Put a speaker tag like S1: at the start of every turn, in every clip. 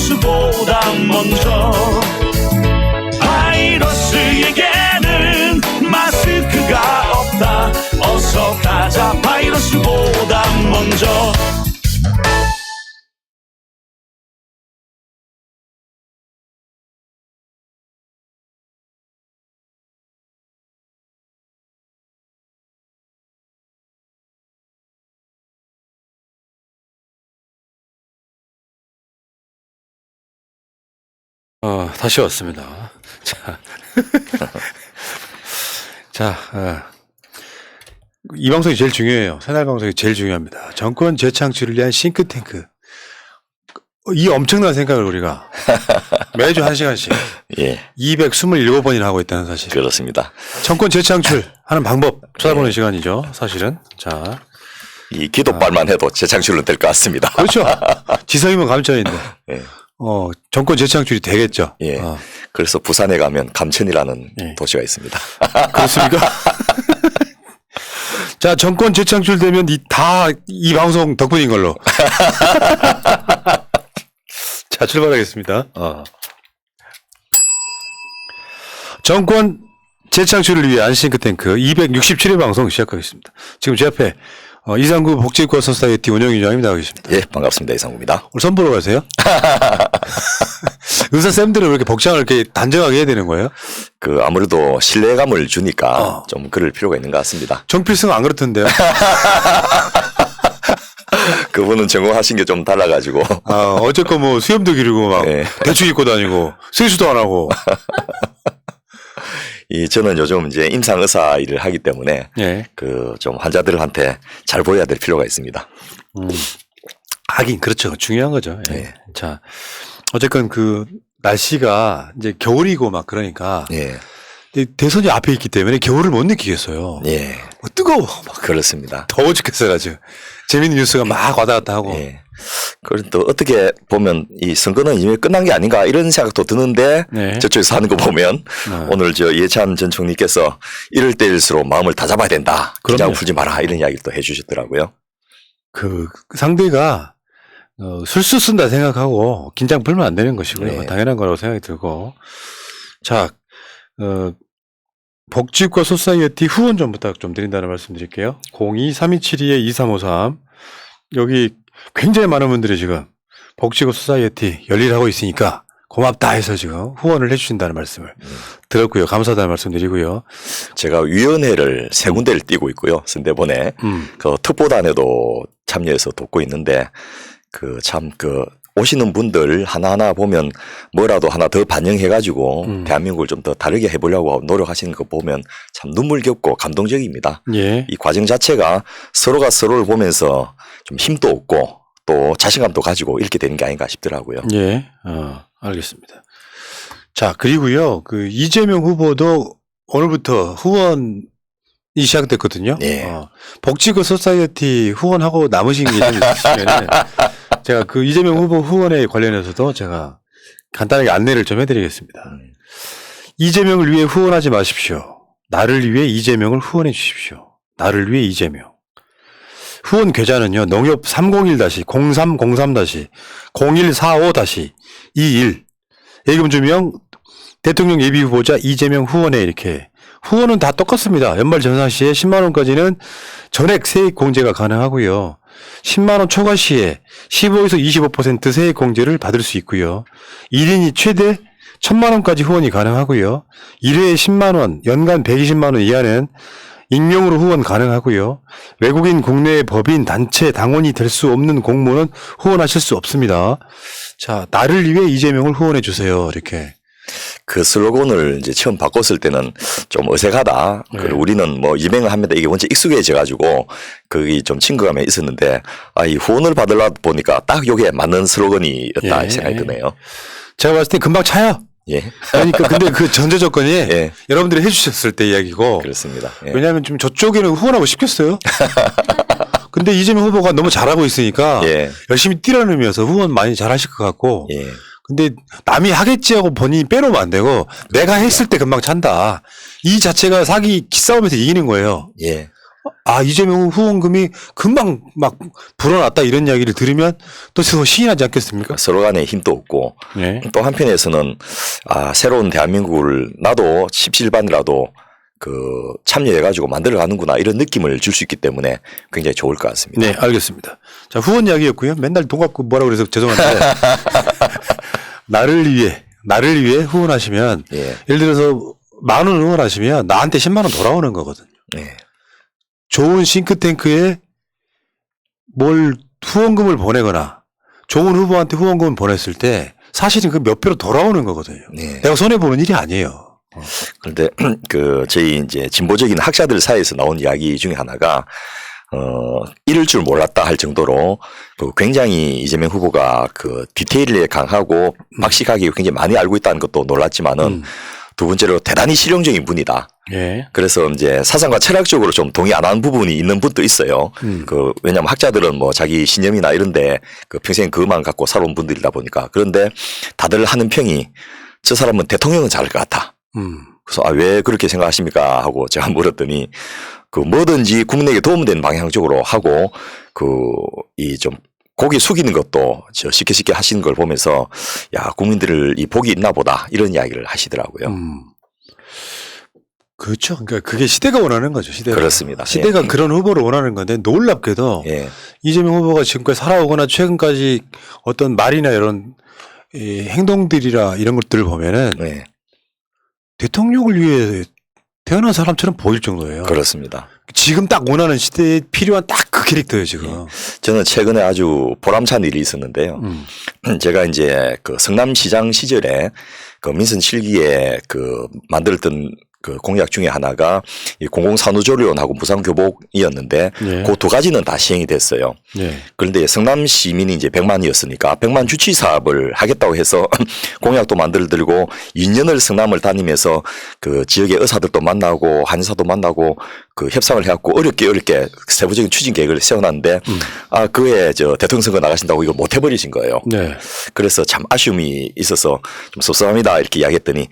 S1: 바이러스보다 먼저 바이러스에게는 마스크가 없다. 어서 가자 바이러스보다 먼저.
S2: 다시 왔습니다. 자, 자, 이 방송이 제일 중요해요. 새날 방송이 제일 중요합니다. 정권 재창출을 위한 싱크탱크. 이 엄청난 생각을 우리가 매주 1시간씩
S3: 예,
S2: 227번이나 하고 있다는 사실.
S3: 그렇습니다.
S2: 정권 재창출 하는 방법 찾아보는 시간이죠. 사실은. 자,
S3: 이 기도발만 해도 재창출은 될 것 같습니다.
S2: 그렇죠. 지성이면 감천인데.
S3: 예.
S2: 정권 재창출이 되겠죠.
S3: 예. 그래서 부산에 가면 감천이라는
S2: 예.
S3: 도시가 있습니다.
S2: 그렇습니까? 자, 정권 재창출되면 이 방송 덕분인 걸로. 자, 출발하겠습니다. 정권 재창출을 위한 싱크탱크 267회 방송 시작하겠습니다. 지금 제 앞에 이상구 복지과 소사이어티 운영위원장님 나와 계십니다.
S3: 예, 반갑습니다. 이상구입니다.
S2: 오늘 선보러 가세요? 의사쌤들은 왜 이렇게 복장을 이렇게 단정하게 해야 되는 거예요?
S3: 아무래도 신뢰감을 주니까 좀 그럴 필요가 있는 것 같습니다.
S2: 정필승 안 그렇던데요?
S3: 그분은 전공하신 게 좀 달라가지고.
S2: 어쨌건 뭐 수염도 기르고 막
S3: 예.
S2: 대충 입고 다니고 세수도 안 하고.
S3: 저는 요즘 이제 임상의사 일을 하기 때문에
S2: 예.
S3: 좀 환자들한테 잘 보여야 될 필요가 있습니다.
S2: 하긴 그렇죠. 중요한 거죠. 예.
S3: 예.
S2: 자, 어쨌건 날씨가 이제 겨울이고 막 그러니까
S3: 예.
S2: 대선이 앞에 있기 때문에 겨울을 못 느끼겠어요.
S3: 예.
S2: 뜨거워. 막
S3: 그렇습니다.
S2: 더워 죽겠어요, 아주. 재밌는 뉴스가 막 왔다 갔다 하고.
S3: 예. 그리고 또 어떻게 보면 이 선거는 이미 끝난 게 아닌가 이런 생각도 드는데
S2: 네.
S3: 저쪽에서 하는 거 보면 오늘 이해찬 전 총리께서 이럴 때일수록 마음을 다 잡아야 된다. 긴장 풀지 마라 이런 이야기를 또 해주셨더라고요.
S2: 상대가 술수 쓴다 생각하고 긴장 풀면 안 되는 것이고요.
S3: 네.
S2: 당연한 거라고 생각이 들고. 자, 복지과 소사이어티 후원 좀 부탁 좀 드린다는 말씀 드릴게요. 02-3272-2353 여기 굉장히 많은 분들이 지금 복지과 소사이어티 열일하고 있으니까 고맙다 해서 지금 후원을 해주신다는 말씀을 들었고요. 감사하다는 말씀 드리고요.
S3: 제가 위원회를 세 군데를 띄고 있고요. 선대본에 특보단에도 참여해서 돕고 있는데 오시는 분들 하나하나 보면 뭐라도 하나 더 반영해가지고 대한민국을 좀 더 다르게 해보려고 노력하시는 거 보면 참 눈물겹고 감동적입니다.
S2: 예.
S3: 이 과정 자체가 서로가 서로를 보면서 좀 힘도 얻고 또 자신감도 가지고 이렇게 되는 게 아닌가 싶더라고요.
S2: 예. 알겠습니다. 자, 그리고요. 이재명 후보도 오늘부터 후원이 시작됐거든요.
S3: 예.
S2: 복지과 소사이어티 후원하고 남으신 게 있으면 제가 이재명 후보 후원에 관련해서도 제가 간단하게 안내를 좀 해드리겠습니다. 이재명을 위해 후원하지 마십시오. 나를 위해 이재명을 후원해 주십시오. 나를 위해 이재명. 후원 계좌는요. 농협 301-03-03-0145-21 예금 주명 대통령 예비 후보자 이재명 후원에 이렇게 후원은 다 똑같습니다. 연말정산 시에 10만 원까지는 전액 세액 공제가 가능하고요. 10만 원 초과 시에 15에서 25% 세액 공제를 받을 수 있고요. 1인이 최대 1,000만 원까지 후원이 가능하고요. 1회에 10만 원, 연간 120만 원 이하는 익명으로 후원 가능하고요. 외국인 국내의 법인, 단체, 당원이 될 수 없는 공무원은 후원하실 수 없습니다. 자, 나를 위해 이재명을 후원해 주세요. 이렇게.
S3: 그 슬로건을 이제 처음 바꿨을 때는 좀 어색하다.
S2: 네.
S3: 그리고 우리는 뭐 이명을 합니다. 이게 원체 익숙해져가지고 그게 좀 친근감이 있었는데 이 후원을 받으려 보니까 딱 요게 맞는 슬로건이었다
S2: 예.
S3: 생각이 드네요.
S2: 제가 봤을 때 금방 차요.
S3: 예.
S2: 그러니까 근데 그 전제 조건이
S3: 예.
S2: 여러분들이 해주셨을 때 이야기고.
S3: 그렇습니다. 예.
S2: 왜냐하면 좀 저쪽에는 후원하고 싶겠어요. 근데 이재명 후보가 너무 잘하고 있으니까
S3: 예.
S2: 열심히 뛰라는 의미여서 후원 많이 잘하실 것 같고.
S3: 예.
S2: 근데 남이 하겠지 하고 본인이 빼놓으면 안 되고 내가 했을 때 금방 찬다. 이 자체가 사기 기싸움에서 이기는 거예요.
S3: 예.
S2: 이재명 후원금이 금방 막 불어났다 이런 이야기를 들으면 또 서로 신이 나지 않겠습니까?
S3: 서로 간에 힘도 없고
S2: 네.
S3: 또 한편에서는 새로운 대한민국을 나도 17반이라도 참여해가지고 만들어가는구나 이런 느낌을 줄 수 있기 때문에 굉장히 좋을 것 같습니다.
S2: 네, 알겠습니다. 자, 후원 이야기였고요. 맨날 돈 갖고 뭐라고 그래서 죄송한데 나를 위해 후원하시면
S3: 예.
S2: 예를 들어서 10,000원 후원하시면 나한테 10만 원 돌아오는 거거든요.
S3: 네.
S2: 좋은 싱크탱크에 뭘 후원금을 보내거나 좋은 후보한테 후원금을 보냈을 때 사실은 그 몇 배로 돌아오는 거거든요.
S3: 네.
S2: 내가 손해보는 일이 아니에요.
S3: 그런데 저희 이제 진보적인 학자들 사이에서 나온 이야기 중에 하나가 이럴 줄 몰랐다 할 정도로 굉장히 이재명 후보가 디테일에 강하고 박식하게 굉장히 많이 알고 있다는 것도 놀랐지만은 두 번째로 대단히 실용적인 분이다.
S2: 예.
S3: 그래서 이제 사상과 철학적으로 좀 동의 안 하는 부분이 있는 분도 있어요. 왜냐하면 학자들은 뭐 자기 신념이나 이런데 평생 그것만 갖고 살아온 분들이다 보니까. 그런데 다들 하는 평이 저 사람은 대통령은 잘할 것 같아. 그래서 왜 그렇게 생각하십니까? 하고 제가 물었더니 뭐든지 국민에게 도움되는 방향적으로 하고 이 좀 고개 숙이는 것도 쉽게 하시는 걸 보면서 국민들을 이 복이 있나 보다 이런 이야기를 하시더라고요.
S2: 그렇죠. 그러니까 그게 시대가 원하는 거죠. 시대가.
S3: 그렇습니다.
S2: 시대가 그런 후보를 원하는 건데 놀랍게도
S3: 예.
S2: 이재명 후보가 지금까지 살아오거나 최근까지 어떤 말이나 이런 행동들이나 이런 것들을 보면은
S3: 네.
S2: 대통령을 위해 태어난 사람처럼 보일 정도예요.
S3: 그렇습니다.
S2: 지금 딱 원하는 시대에 필요한 딱 그 캐릭터예요, 지금.
S3: 저는 최근에 아주 보람찬 일이 있었는데요. 제가 이제 성남시장 시절에 민선 7기에 만들었던 공약 중에 하나가 이 공공산후조리원하고 무상교복이었는데
S2: 예.
S3: 그 두 가지는 다 시행이 됐어요.
S2: 예.
S3: 그런데 성남 시민이 이제 100만이었으니까 100만 주치 사업을 하겠다고 해서 공약도 만들고 2년을 성남을 다니면서 지역의 의사들도 만나고 한의사도 만나고 협상을 해갖고 어렵게 세부적인 추진 계획을 세워놨는데 그해 대통령 선거 나가신다고 이거 못 해버리신 거예요.
S2: 네.
S3: 그래서 참 아쉬움이 있어서 좀 섭섭합니다 이렇게 이야기했더니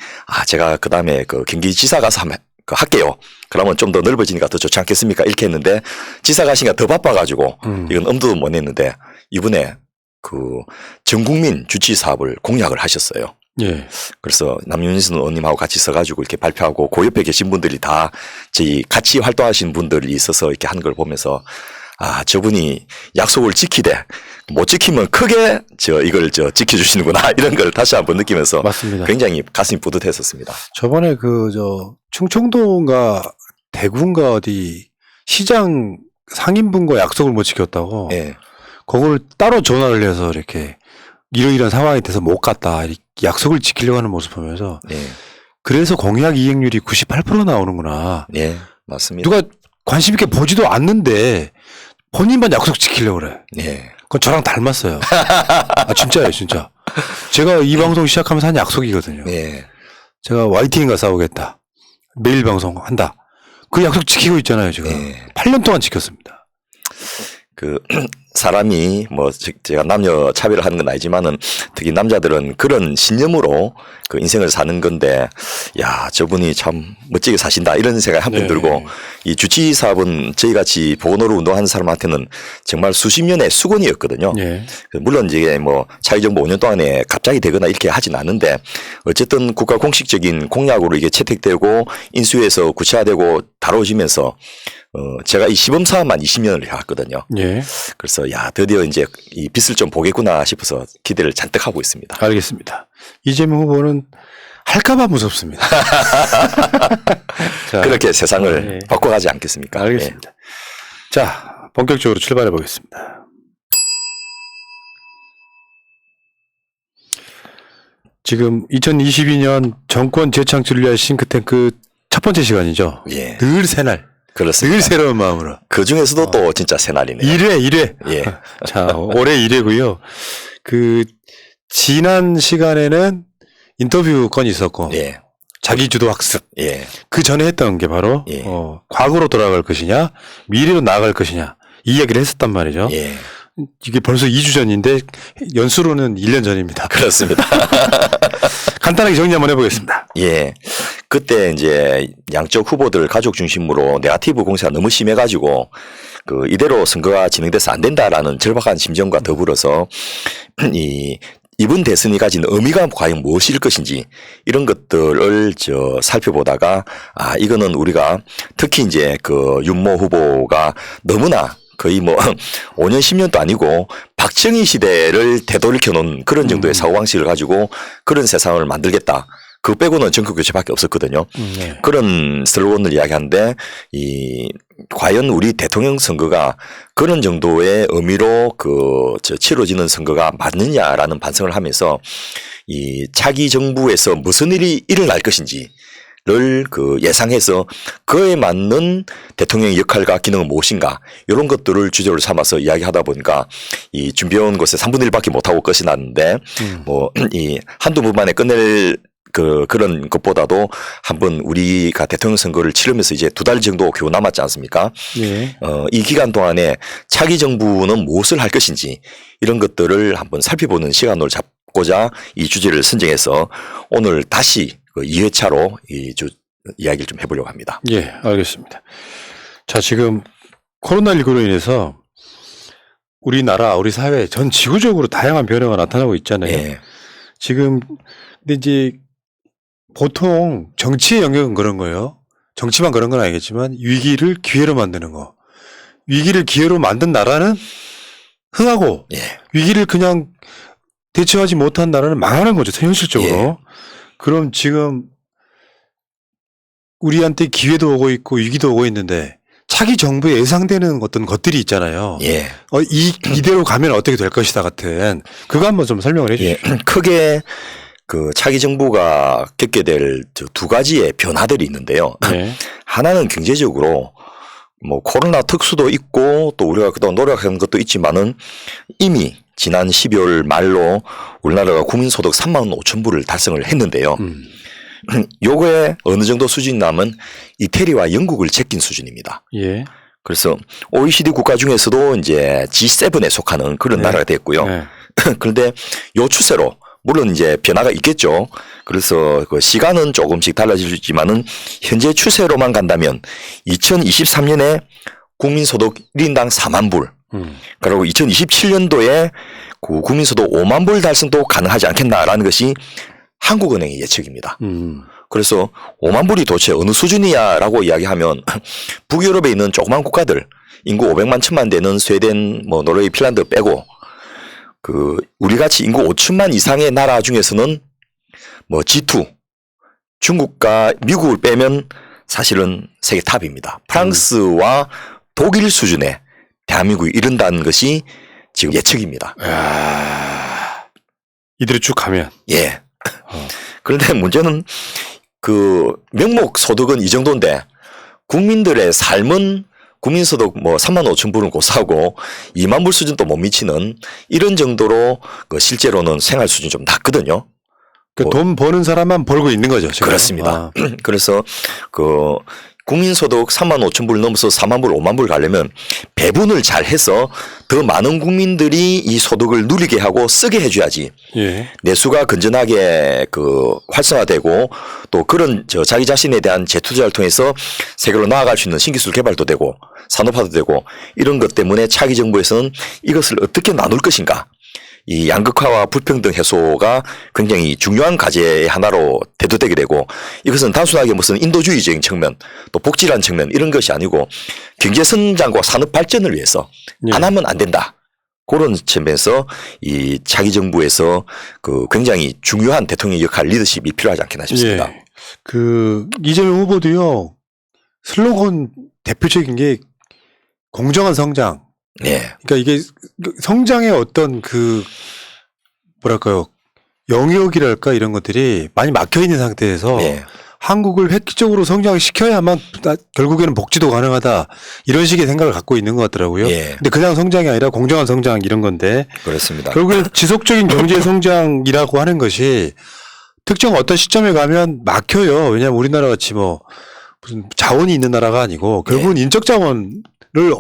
S3: 제가 그 다음에 경기지사 가서 한번 할게요. 그러면 좀 더 넓어지니까 더 좋지 않겠습니까? 이렇게 했는데 지사 가시니까 더 바빠가지고 이건 엄두도 못 냈는데 이번에 전국민 주치 사업을 공약을 하셨어요.
S2: 예.
S3: 그래서 남윤선 의원님하고 같이 써가지고 이렇게 발표하고 그 옆에 계신 분들이 다 저희 같이 활동하시는 분들이 있어서 이렇게 하는 걸 보면서 저분이 약속을 지키되 못 지키면 크게 이걸 지켜주시는구나 이런 걸 다시 한번 느끼면서
S2: 맞습니다.
S3: 굉장히 가슴이 뿌듯했었습니다.
S2: 저번에 충청도인가 대구인가 어디 시장 상인분과 약속을 못 지켰다고.
S3: 예.
S2: 그걸 따로 전화를 해서 이렇게 이러이러한 상황이 돼서 못 갔다. 이렇게 약속을 지키려고 하는 모습 보면서
S3: 예.
S2: 그래서 공약 이행률이 98% 나오는구나.
S3: 예. 맞습니다.
S2: 누가 관심 있게 보지도 않는데 본인만 약속 지키려고 그래.
S3: 예.
S2: 그건 저랑 닮았어요. 진짜예요, 진짜. 제가 이 방송 시작하면서 한 약속이거든요.
S3: 예.
S2: 제가 YTN과 싸우겠다. 매일 방송한다. 그 약속 지키고 있잖아요, 지금.
S3: 예.
S2: 8년 동안 지켰습니다.
S3: 사람이 제가 남녀 차별을 하는 건 아니지만은 특히 남자들은 그런 신념으로 인생을 사는 건데 저분이 참 멋지게 사신다 이런 생각이 한편 들고 이 주치 사업은 저희 같이 보건의료 운동하는 사람한테는 정말 수십 년의 수건이었거든요.
S2: 예.
S3: 물론 이제 차기 정부 5년 동안에 갑자기 되거나 이렇게 하진 않는데 어쨌든 국가 공식적인 공약으로 이게 채택되고 인수해서 구체화되고 다뤄지면서 제가 이 시범 사업만 20년을 해왔거든요.
S2: 예.
S3: 그래서 드디어 이제 이 빛을 좀 보겠구나 싶어서 기대를 잔뜩 하고 있습니다.
S2: 알겠습니다. 이재명 후보는 할까봐 무섭습니다. 자,
S3: 그렇게 세상을
S2: 예.
S3: 바꿔가지 않겠습니까?
S2: 알겠습니다. 자, 본격적으로 출발해 보겠습니다. 지금 2022년 정권 재창출을 위한 싱크탱크 첫 번째 시간이죠.
S3: 예.
S2: 늘 새날.
S3: 그렇습니다.
S2: 늘 새로운 마음으로.
S3: 그 중에서도 또 진짜 새날이네요.
S2: 1회.
S3: 예.
S2: 자, 올해 1회고요. 지난 시간에는 인터뷰 건이 있었고.
S3: 예.
S2: 자기주도 학습.
S3: 예.
S2: 그 전에 했던 게 바로,
S3: 예.
S2: 과거로 돌아갈 것이냐, 미래로 나아갈 것이냐, 이 이야기를 했었단 말이죠.
S3: 예.
S2: 이게 벌써 2주 전인데 연수로는 1년 전입니다.
S3: 그렇습니다.
S2: 간단하게 정리 한번 해보겠습니다.
S3: 예. 그때 이제 양쪽 후보들 가족 중심으로 네거티브 공세가 너무 심해가지고 이대로 선거가 진행돼서 안 된다라는 절박한 심정과 더불어서 이번 대선이 가진 의미가 과연 무엇일 것인지 이런 것들을 살펴보다가 이거는 우리가 특히 이제 윤모 후보가 너무나 거의 5년 10년도 아니고 박정희 시대를 되돌이켜 놓은 그런 정도의 사고방식을 가지고 그런 세상을 만들겠다. 그 빼고는 정권 교체밖에 없었거든요.
S2: 네.
S3: 그런 슬로건을 이야기하는데 과연 우리 대통령 선거가 그런 정도의 의미로 치러지는 선거가 맞느냐라는 반성을 하면서 이 차기 정부에서 무슨 일이 일어날 것인지를 예상해서 그에 맞는 대통령의 역할과 기능은 무엇인가 이런 것들을 주제로 삼아서 이야기하다 보니까 이 준비해온 것에 3분의 1밖에 못하고 끝이 났는데 한두 분만에 끝낼 그런 것보다도 한번 우리가 대통령 선거를 치르면서 이제 2달 정도 겨우 남았지 않습니까?
S2: 예.
S3: 이 기간 동안에 차기 정부는 무엇을 할 것인지 이런 것들을 한번 살펴보는 시간을 잡고자 이 주제를 선정해서 오늘 다시 2회차로 이야기를 좀 해보려고 합니다.
S2: 예, 알겠습니다. 자, 지금 코로나19로 인해서 우리나라, 우리 사회 전 지구적으로 다양한 변화가 나타나고 있잖아요.
S3: 예.
S2: 지금 근데 이제 보통 정치의 영역은 그런 거예요. 정치만 그런 건 아니겠지만 위기를 기회로 만드는 거. 위기를 기회로 만든 나라는 흥하고
S3: 예.
S2: 위기를 그냥 대처하지 못한 나라는 망하는 거죠. 현실적으로.
S3: 예.
S2: 그럼 지금 우리한테 기회도 오고 있고 위기도 오고 있는데 차기 정부에 예상되는 어떤 것들이 있잖아요.
S3: 예.
S2: 이대로 가면 어떻게 될 것이다 같은 그거 한번 좀 설명을 해 주시죠.
S3: 예. 크게 차기 정부가 겪게 될 2가지의 변화들이 있는데요.
S2: 네.
S3: 하나는 경제적으로 코로나 특수도 있고 또 우리가 그동안 노력한 것도 있지만은 이미 지난 12월 말로 우리나라가 국민소득 3만 5천 불을 달성을 했는데요. 요거에 어느 정도 수준이 나면 이태리와 영국을 제낀 수준입니다.
S2: 예.
S3: 그래서 OECD 국가 중에서도 이제 G7에 속하는 그런
S2: 네.
S3: 나라가 됐고요.
S2: 네.
S3: 그런데 요 추세로 물론 이제 변화가 있겠죠. 그래서 시간은 조금씩 달라질 수 있지만은 현재 추세로만 간다면 2023년에 국민소득 1인당 4만 불. 그리고 2027년도에 국민소득 5만 불 달성도 가능하지 않겠나라는 것이 한국은행의 예측입니다. 그래서 5만 불이 도대체 어느 수준이야라고 이야기하면 북유럽에 있는 조그만 국가들 인구 500만 1000만 되는 스웨덴, 노르웨이, 핀란드 빼고 우리 같이 인구 5천만 이상의 나라 중에서는 G2 중국과 미국을 빼면 사실은 세계 탑입니다. 프랑스와 독일 수준에 대한민국이 이른다는 것이 지금 예측입니다.
S2: 이대로 쭉 가면.
S3: 예. 그런데 문제는 명목 소득은 이 정도인데 국민들의 삶은 국민소득 3만 5천 불은 고사하고 2만 불 수준도 못 미치는 이런 정도로 실제로는 생활 수준이 좀 낮거든요.
S2: 돈 버는 사람만 벌고 있는 거죠. 지금.
S3: 그렇습니다. 그래서 국민소득 3만 5천 불 넘어서 4만 불, 5만 불 가려면 배분을 잘 해서 더 많은 국민들이 이 소득을 누리게 하고 쓰게 해줘야지.
S2: 예.
S3: 내수가 건전하게 활성화되고 또 그런 자기 자신에 대한 재투자를 통해서 세계로 나아갈 수 있는 신기술 개발도 되고 산업화도 되고 이런 것 때문에 차기 정부에서는 이것을 어떻게 나눌 것인가. 이 양극화와 불평등 해소가 굉장히 중요한 과제의 하나로 대두되게 되고 이것은 단순하게 무슨 인도주의적인 측면 또 복지라는 측면 이런 것이 아니고 경제 성장과 산업 발전을 위해서 안 하면 안 된다. 그런 측면에서 이 차기 정부에서 굉장히 중요한 대통령 역할 리더십이 필요하지 않겠나 싶습니다.
S2: 예. 이재명 후보도요. 슬로건 대표적인 게 공정한 성장.
S3: 네.
S2: 그러니까 이게 성장의 어떤 뭐랄까요. 영역이랄까 이런 것들이 많이 막혀 있는 상태에서
S3: 네.
S2: 한국을 획기적으로 성장시켜야만 결국에는 복지도 가능하다. 이런 식의 생각을 갖고 있는 것 같더라고요.
S3: 예.
S2: 근데 그냥 성장이 아니라 공정한 성장 이런 건데.
S3: 그렇습니다.
S2: 결국엔 지속적인 경제 성장이라고 하는 것이 특정 어떤 시점에 가면 막혀요. 왜냐하면 우리나라 같이 무슨 자원이 있는 나라가 아니고 결국은 인적 자원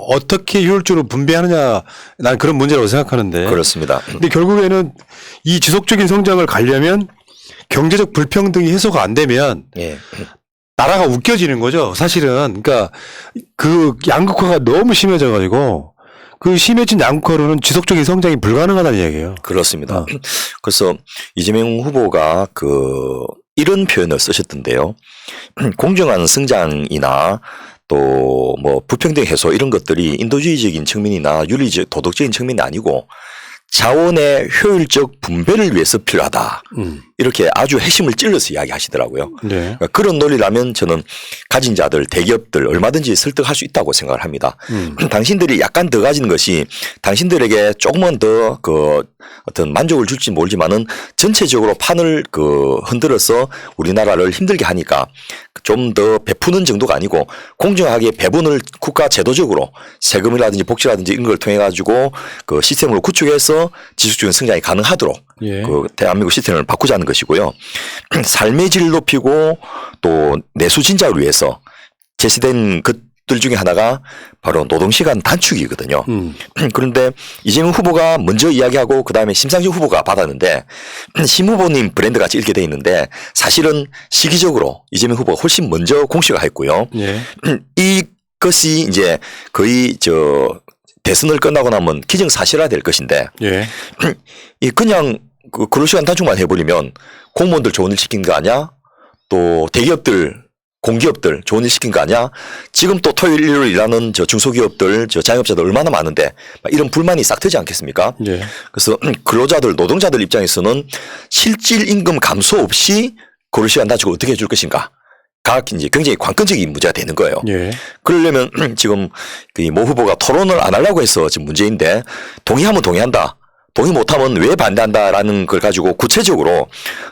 S2: 어떻게 효율적으로 분배하느냐, 난 그런 문제라고 생각하는데.
S3: 그렇습니다.
S2: 근데 결국에는 이 지속적인 성장을 가려면 경제적 불평등이 해소가 안 되면
S3: 예.
S2: 나라가 웃겨지는 거죠. 사실은. 그러니까 그 양극화가 너무 심해져 가지고 그 심해진 양극화로는 지속적인 성장이 불가능하다는 이야기예요.
S3: 그렇습니다. 그래서 이재명 후보가 이런 표현을 쓰셨던데요. 공정한 성장이나 또 뭐 불평등 해소 이런 것들이 인도주의적인 측면이나 윤리적 도덕적인 측면이 아니고 자원의 효율적 분배를 위해서 필요하다. 이렇게 아주 핵심을 찔러서 이야기하시더라고요.
S2: 네.
S3: 그러니까 그런 논리라면 저는 가진 자들, 대기업들 얼마든지 설득할 수 있다고 생각을 합니다. 당신들이 약간 더 가진 것이 당신들에게 조금은 더 어떤 만족을 줄지 모르지만은 전체적으로 판을 흔들어서 우리나라를 힘들게 하니까 좀 더 베푸는 정도가 아니고 공정하게 배분을 국가 제도적으로 세금이라든지 복지라든지 이런 걸 통해 가지고 그 시스템을 구축해서 지속적인 성장이 가능하도록
S2: 예.
S3: 대한민국 시스템을 바꾸자는 것이고요. 삶의 질을 높이고 또 내수 진작을 위해서 제시된 것들 중에 하나가 바로 노동시간 단축이거든요. 그런데 이재명 후보가 먼저 이야기하고 그다음에 심상정 후보가 받았는데 심 후보님 브랜드 같이 이렇게 돼 있는데 사실은 시기적으로 이재명 후보가 훨씬 먼저 공시화했고요.
S2: 예.
S3: 이것이 이제 거의 대선을 끝나고 나면 기정사실화 될 것인데
S2: 예.
S3: 그냥 근로시간 단축만 해버리면 공무원들 좋은 일 시킨 거 아니야? 또 대기업들 공기업들 좋은 일 시킨 거 아니야? 지금 또 토요일 일요일 일하는 중소기업들 자영업자들 얼마나 많은데 이런 불만이 싹 트지 않겠습니까?
S2: 예.
S3: 그래서 근로자들 노동자들 입장에서는 실질 임금 감소 없이 근로시간 단축을 어떻게 해줄 것인가? 가 이제 굉장히 관건적인 문제가 되는 거예요.
S2: 예.
S3: 그러려면 지금 모 후보가 토론을 안 하려고 해서 지금 문제인데 동의하면 동의한다. 동의 못하면 왜 반대한다라는 걸 가지고 구체적으로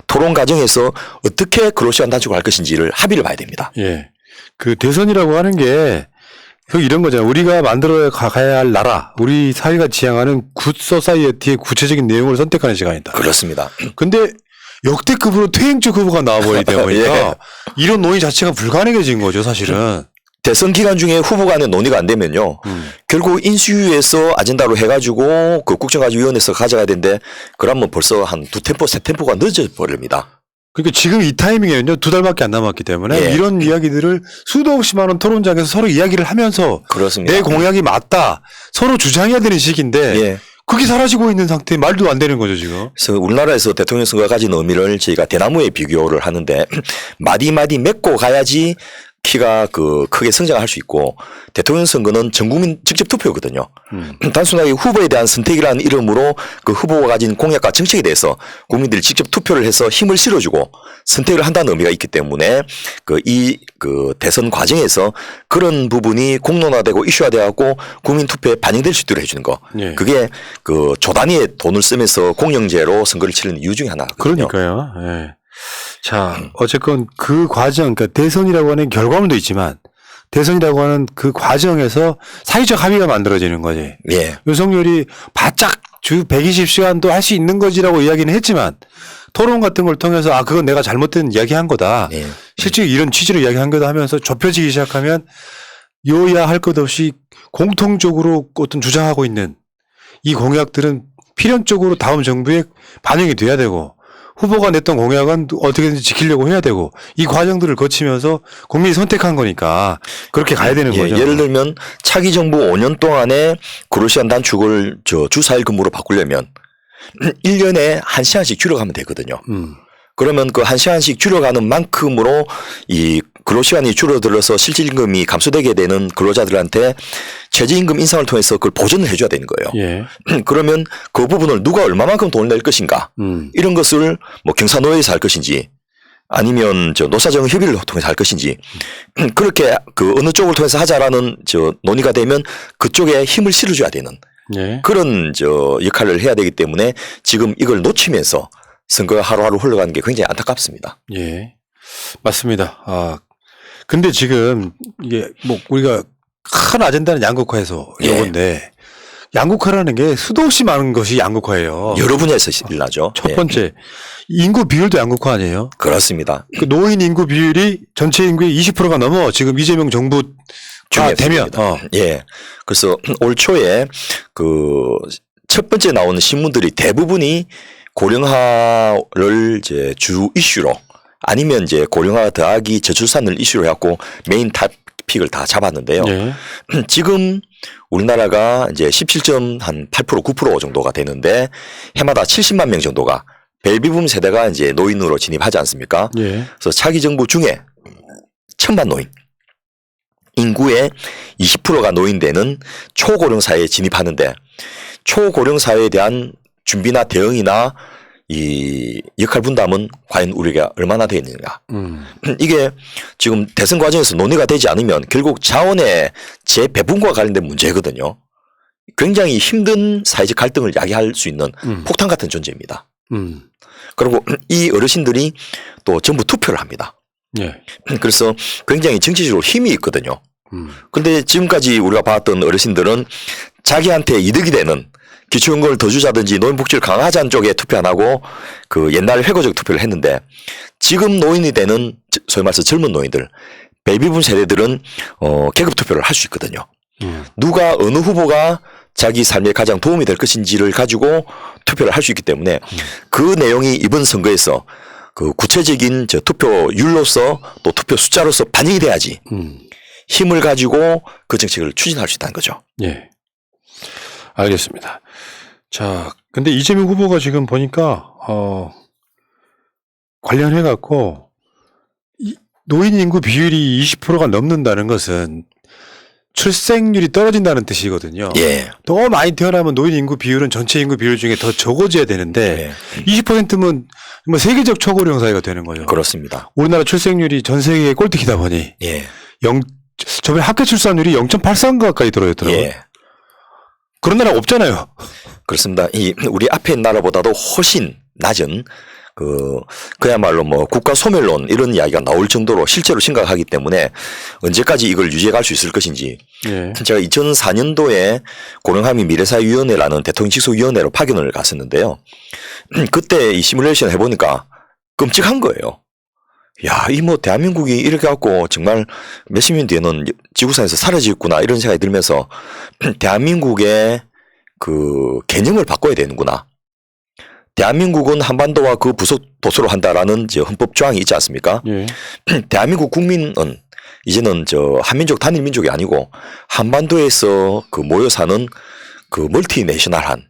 S3: 토론 과정에서 어떻게 근로시간 단축을 할 것인지를 합의를 봐야 됩니다.
S2: 예. 그 대선이라고 하는 게 이런 거잖아요. 우리가 만들어 가야 할 나라, 우리 사회가 지향하는 굿 소사이어티의 구체적인 내용을 선택하는 시간이다.
S3: 그렇습니다.
S2: 근데 역대급으로 퇴행적 후보가 나와버리다 보니까
S3: 예.
S2: 이런 논의 자체가 불가능해진 거죠, 사실은.
S3: 대선 기간 중에 후보 간에 논의가 안 되면요. 결국 인수위에서 아젠다로 해가지고 국정가지위원회에서 가져가야 되는데 그러면 벌써 한 2템포, 3템포가 늦어 버립니다.
S2: 그러니까 지금 이 타이밍에는요, 2달밖에 안 남았기 때문에
S3: 예.
S2: 이런 이야기들을 수도 없이 많은 토론장에서 서로 이야기를 하면서
S3: 그렇습니다.
S2: 내 공약이 맞다. 서로 주장해야 되는 시기인데
S3: 예.
S2: 그게 사라지고 있는 상태에 말도 안 되는 거죠, 지금.
S3: 그래서 우리나라에서 대통령 선거가 가진 의미를 저희가 대나무에 비교를 하는데 마디마디 맺고 가야지 키가 크게 성장할 수 있고 대통령 선거는 전 국민 직접 투표거든요. 단순하게 후보에 대한 선택이라는 이름으로 그 후보가 가진 공약과 정책에 대해서 국민들이 직접 투표를 해서 힘을 실어주고 선택을 한다는 의미가 있기 때문에 이 대선 과정에서 그런 부분이 공론화되고 이슈화되고 국민 투표에 반영될 수 있도록 해주는 거.
S2: 예.
S3: 그게 조 단위의 돈을 쓰면서 공영제로 선거를 치르는 이유 중에 하나거든요.
S2: 그러니까요. 예. 자, 어쨌건 그 과정, 그러니까 대선이라고 하는 결과물도 있지만 대선이라고 하는 그 과정에서 사회적 합의가 만들어지는 거지.
S3: 예.
S2: 윤석열이 바짝 주 120시간도 할 수 있는 거지라고 이야기는 했지만 토론 같은 걸 통해서 그건 내가 잘못된 이야기한 거다.
S3: 예.
S2: 실제 이런 취지로 이야기한 거다 하면서 좁혀지기 시작하면 여야 할 것 없이 공통적으로 어떤 주장하고 있는 이 공약들은 필연적으로 다음 정부에 반영이 돼야 되고 후보가 냈던 공약은 어떻게든지 지키려고 해야 되고 이 과정들을 거치면서 국민이 선택한 거니까 그렇게 가야 되는 거죠.
S3: 예를 들면 차기 정부 5년 동안에 근로시간 단축을 주 4일 근무로 바꾸려면 1년에 1시간씩 줄여가면 되거든요. 그러면 그 1시간씩 줄여가는 만큼으로 이 근로시간이 줄어들어서 실질임금이 감소되게 되는 근로자들한테 최저임금 인상을 통해서 그걸 보전을 해줘야 되는 거예요.
S2: 예.
S3: 그러면 그 부분을 누가 얼마만큼 돈을 낼 것인가 이런 것을 뭐 경사노예에서 할 것인지 아니면 노사정 협의를 통해서 할 것인지 그렇게 어느 쪽을 통해서 하자라는 논의가 되면 그쪽에 힘을 실어줘야 되는
S2: 예.
S3: 그런 역할을 해야 되기 때문에 지금 이걸 놓치면서 선거가 하루하루 흘러가는 게 굉장히 안타깝습니다.
S2: 예. 맞습니다. 근데 지금 이게 뭐 우리가 큰 아젠다는 양극화에서 이건데 양극화라는 게 수도 없이 많은 것이 양극화예요.
S3: 여러 분야에서 일어나죠.
S2: 첫 번째 인구 비율도 양극화 아니에요?
S3: 그렇습니다.
S2: 그 노인 인구 비율이 전체 인구의 20%가 넘어 지금 이재명 정부
S3: 중에
S2: 되면
S3: 예. 그래서 올 초에 그 첫 번째 나오는 신문들이 대부분이 고령화를 이제 주 이슈로 아니면 이제 고령화 더하기 저출산을 이슈로 해갖고 메인 탑픽을 다 잡았는데요.
S2: 예.
S3: 지금 우리나라가 이제 17.8% 9% 정도가 되는데 해마다 70만 명 정도가 베이비붐 세대가 이제 노인으로 진입하지 않습니까?
S2: 예.
S3: 그래서 차기 정부 중에 천만 노인 인구의 20%가 노인되는 초고령 사회에 진입하는데 초고령 사회에 대한 준비나 대응이나 이 역할 분담은 과연 우리가 얼마나 되어 있느냐. 이게 지금 대선 과정에서 논의가 되지 않으면 결국 자원의 재배분과 관련된 문제거든요. 굉장히 힘든 사회적 갈등을 야기할 수 있는 폭탄 같은 존재입니다. 그리고 이 어르신들이 또 전부 투표를 합니다.
S2: 예.
S3: 그래서 굉장히 정치적으로 힘이 있거든요. 근데 지금까지 우리가 봤던 어르신들은 자기한테 이득이 되는 기초연금을 더 주자든지 노인복지를 강화하자는 쪽에 투표 안 하고 그 옛날 회고적 투표를 했는데 지금 노인이 되는 소위 말해서 젊은 노인들 베이비붐 세대들은 계급 투표를 할 수 있거든요. 누가 어느 후보가 자기 삶에 가장 도움이 될 것인지를 가지고 투표를 할 수 있기 때문에 그 내용이 이번 선거에서 그 구체적인 저 투표율로서 또 투표 숫자로서 반영이 돼야지 힘을 가지고 그 정책을 추진할 수 있다는 거죠.
S2: 예. 알겠습니다. 자, 근데 이재명 후보가 지금 보니까, 관련해갖고, 노인 인구 비율이 20%가 넘는다는 것은 출생률이 떨어진다는 뜻이거든요.
S3: 예.
S2: 더 많이 태어나면 노인 인구 비율은 전체 인구 비율 중에 더 적어져야 되는데, 20%면 뭐 세계적 초고령 사회가 되는 거죠.
S3: 그렇습니다.
S2: 우리나라 출생률이 전 세계의 꼴등이다 보니,
S3: 예.
S2: 저번에 학교 출산율이 0.83 가까이 들어있더라고요.
S3: 예.
S2: 그런 나라 없잖아요.
S3: 그렇습니다. 우리 앞에 있는 나라보다도 훨씬 낮은 그야말로 뭐 국가 소멸론 이런 이야기가 나올 정도로 실제로 심각하기 때문에 언제까지 이걸 유지해 갈 수 있을 것인지.
S2: 예.
S3: 제가 2004년도에 고령화민 미래사회위원회라는 대통령 직속위원회로 파견을 갔었는데요. 그때 이 시뮬레이션 해보니까 끔찍한 거예요. 야, 이 뭐 대한민국이 이렇게 갖고 정말 몇십 년 뒤에는 지구상에서 사라지겠구나 이런 생각이 들면서 대한민국의 그 개념을 바꿔야 되는구나. 대한민국은 한반도와 그 부속 도서로 한다라는 저 헌법 조항이 있지 않습니까?
S2: 예.
S3: 대한민국 국민은 이제는 저 한민족 단일 민족이 아니고 한반도에서 그 모여 사는 그 멀티내셔널한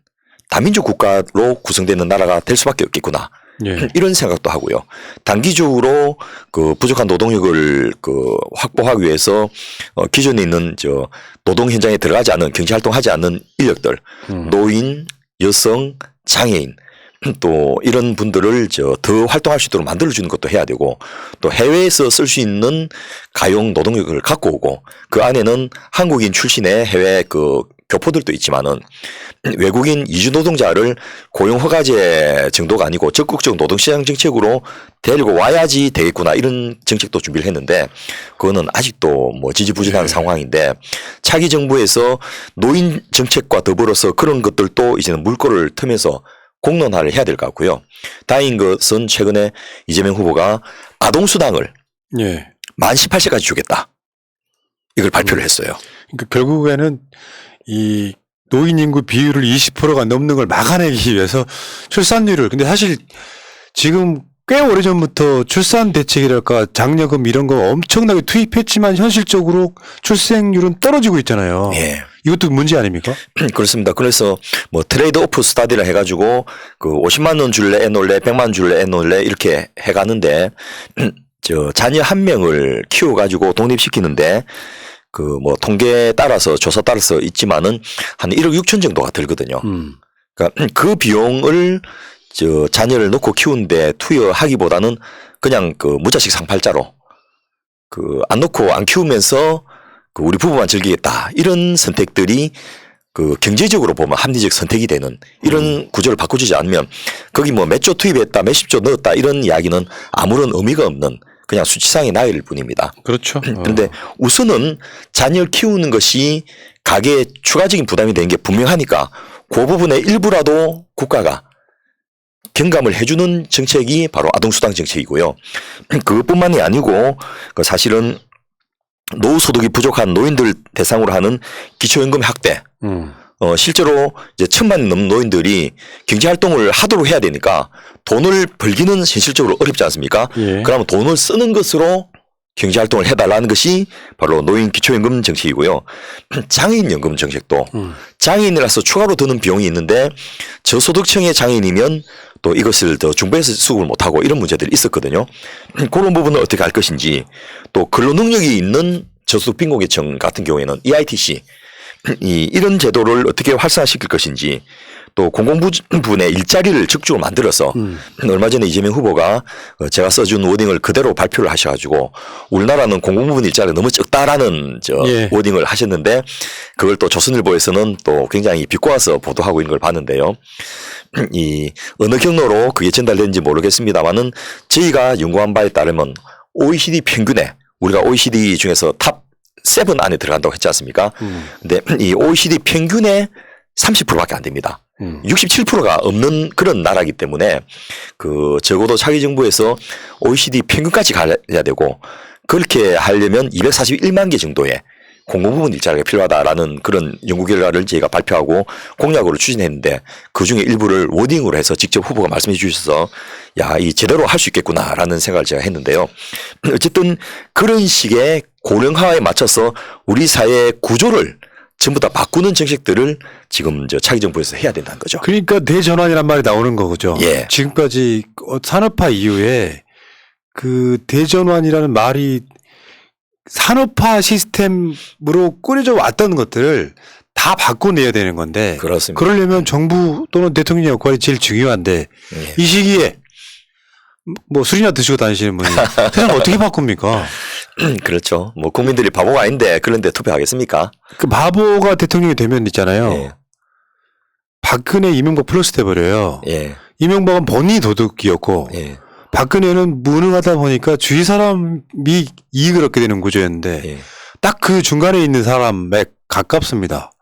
S3: 다민족 국가로 구성되는 나라가 될 수밖에 없겠구나.
S2: 예.
S3: 이런 생각도 하고요. 단기적으로 그 부족한 노동력을 그 확보하기 위해서 기존에 있는 저 노동 현장에 들어가지 않은 경제 활동하지 않는 인력들, 노인, 여성, 장애인 또 이런 분들을 더 활동할 수 있도록 만들어주는 것도 해야 되고 또 해외에서 쓸 수 있는 가용 노동력을 갖고 오고 그 안에는 한국인 출신의 해외 그 교포들도 있지만은 외국인 이주 노동자를 고용 허가제 정도가 아니고 적극적 노동시장 정책으로 데리고 와야지 되겠구나 이런 정책도 준비를 했는데 그거는 아직도 뭐 지지부진한 상황인데 차기 정부에서 노인 정책과 더불어서 그런 것들도 이제는 물꼬를 트면서 공론화를 해야 될 것 같고요. 다행인 것은 최근에 이재명 후보가 아동수당을
S2: 예.
S3: 만 18세까지 주겠다. 이걸 발표를 했어요.
S2: 그러니까 결국에는 이 노인 인구 비율을 20%가 넘는 걸 막아내기 위해서 출산율을 근데 사실 지금 꽤 오래전부터 출산 대책이랄까 장려금 이런 거 엄청나게 투입했지만 현실적으로 출생률은 떨어지고 있잖아요.
S3: 예.
S2: 이것도 문제 아닙니까?
S3: 그렇습니다. 그래서 뭐 트레이드 오프 스타디를 해가지고 그 50만 원 줄래 애 놀래 100만 원 줄래 애 놀래 이렇게 해가는데 저 자녀 한 명을 키워가지고 독립시키는데 그 뭐 통계에 따라서 조사 따라서 있지만은 한 1억 6천 정도가 들거든요. 그러니까 그 비용을 저 자녀를 놓고 키우는데 투여하기보다는 그냥 그 무자식 상팔자로 그 안 놓고 안 키우면서 그 우리 부부만 즐기겠다 이런 선택들이 그 경제적으로 보면 합리적 선택이 되는 이런 구조를 바꿔주지 않으면 거기 뭐 몇 조 투입했다 몇십 조 넣었다 이런 이야기는 아무런 의미가 없는 그냥 수치상의 나일 뿐입니다.
S2: 그렇죠.
S3: 그런데 우선은 자녀 키우는 것이 가계에 추가적인 부담이 되는 게 분명하니까 그 부분의 일부라도 국가가 경감을 해주는 정책이 바로 아동수당 정책이고요. 그것뿐만이 아니고 그 사실은 노후 소득이 부족한 노인들 대상으로 하는 기초연금 확대. 실제로 이제 1,000만 넘는 노인들이 경제활동을 하도록 해야 되니까 돈을 벌기는 현실적으로 어렵지 않습니까?
S2: 예.
S3: 그러면 돈을 쓰는 것으로 경제활동을 해달라는 것이 바로 노인 기초연금 정책이고요. 장애인연금 정책도 장애인이라서 추가로 드는 비용이 있는데 저소득층의 장애인이면 또 이것을 더 중부에서 수급을 못하고 이런 문제들이 있었거든요. 그런 부분을 어떻게 할 것인지 또 근로능력이 있는 저소득 빈곤계층 같은 경우에는 EITC 이런 제도를 어떻게 활성화시킬 것인지 또 공공부문의 일자리를 적극적으로 만들어서 얼마 전에 이재명 후보가 제가 써준 워딩을 그대로 발표를 하셔가지고 우리나라는 공공부문 일자리가 너무 적다라는
S2: 예.
S3: 워딩을 하셨는데 그걸 또 조선일보에서는 또 굉장히 비꼬아서 보도하고 있는 걸 봤는데요. 이 어느 경로로 그게 전달되는지 모르겠습니다만은 저희가 연구한 바에 따르면 OECD 평균에 우리가 OECD 중에서 탑 7 안에 들어간다고 했지 않습니까? 근데 이 OECD 평균의 30%밖에 안 됩니다. 67%가 없는 그런 나라이기 때문에 그 적어도 차기 정부에서 OECD 평균까지 가야 되고 그렇게 하려면 241만 개 정도의 공공부문 일자리가 필요하다라는 그런 연구 결과를 저희가 발표하고 공약으로 추진했는데 그중에 일부를 워딩으로 해서 직접 후보가 말씀해 주셔서 야, 이 제대로 할 수 있겠구나라는 생각을 제가 했는데요. 어쨌든 그런 식의 고령화에 맞춰서 우리 사회의 구조를 전부 다 바꾸는 정책들을 지금 차기 정부에서 해야 된다는 거죠.
S2: 그러니까 대전환이란 말이 나오는 거죠.
S3: 예.
S2: 지금까지 산업화 이후에 그 대전환이라는 말이 산업화 시스템으로 꾸려져 왔던 것들을 다 바꿔내야 되는 건데
S3: 그렇습니다.
S2: 그러려면 정부 또는 대통령의 역할이 제일 중요한데
S3: 예.
S2: 이 시기에 뭐 술이나 드시고 다니시는 분이 세상 어떻게 바꿉니까?
S3: 그렇죠. 뭐 국민들이 바보가 아닌데 그런데 투표하겠습니까?
S2: 그 바보가 대통령이 되면 있잖아요.
S3: 예.
S2: 박근혜 이명박 플러스 돼버려요.
S3: 예.
S2: 이명박은 본인이 도둑이었고
S3: 예.
S2: 박근혜는 무능하다 보니까 주위 사람이 이익을 얻게 되는 구조였는데
S3: 예.
S2: 딱 그 중간에 있는 사람에 가깝습니다.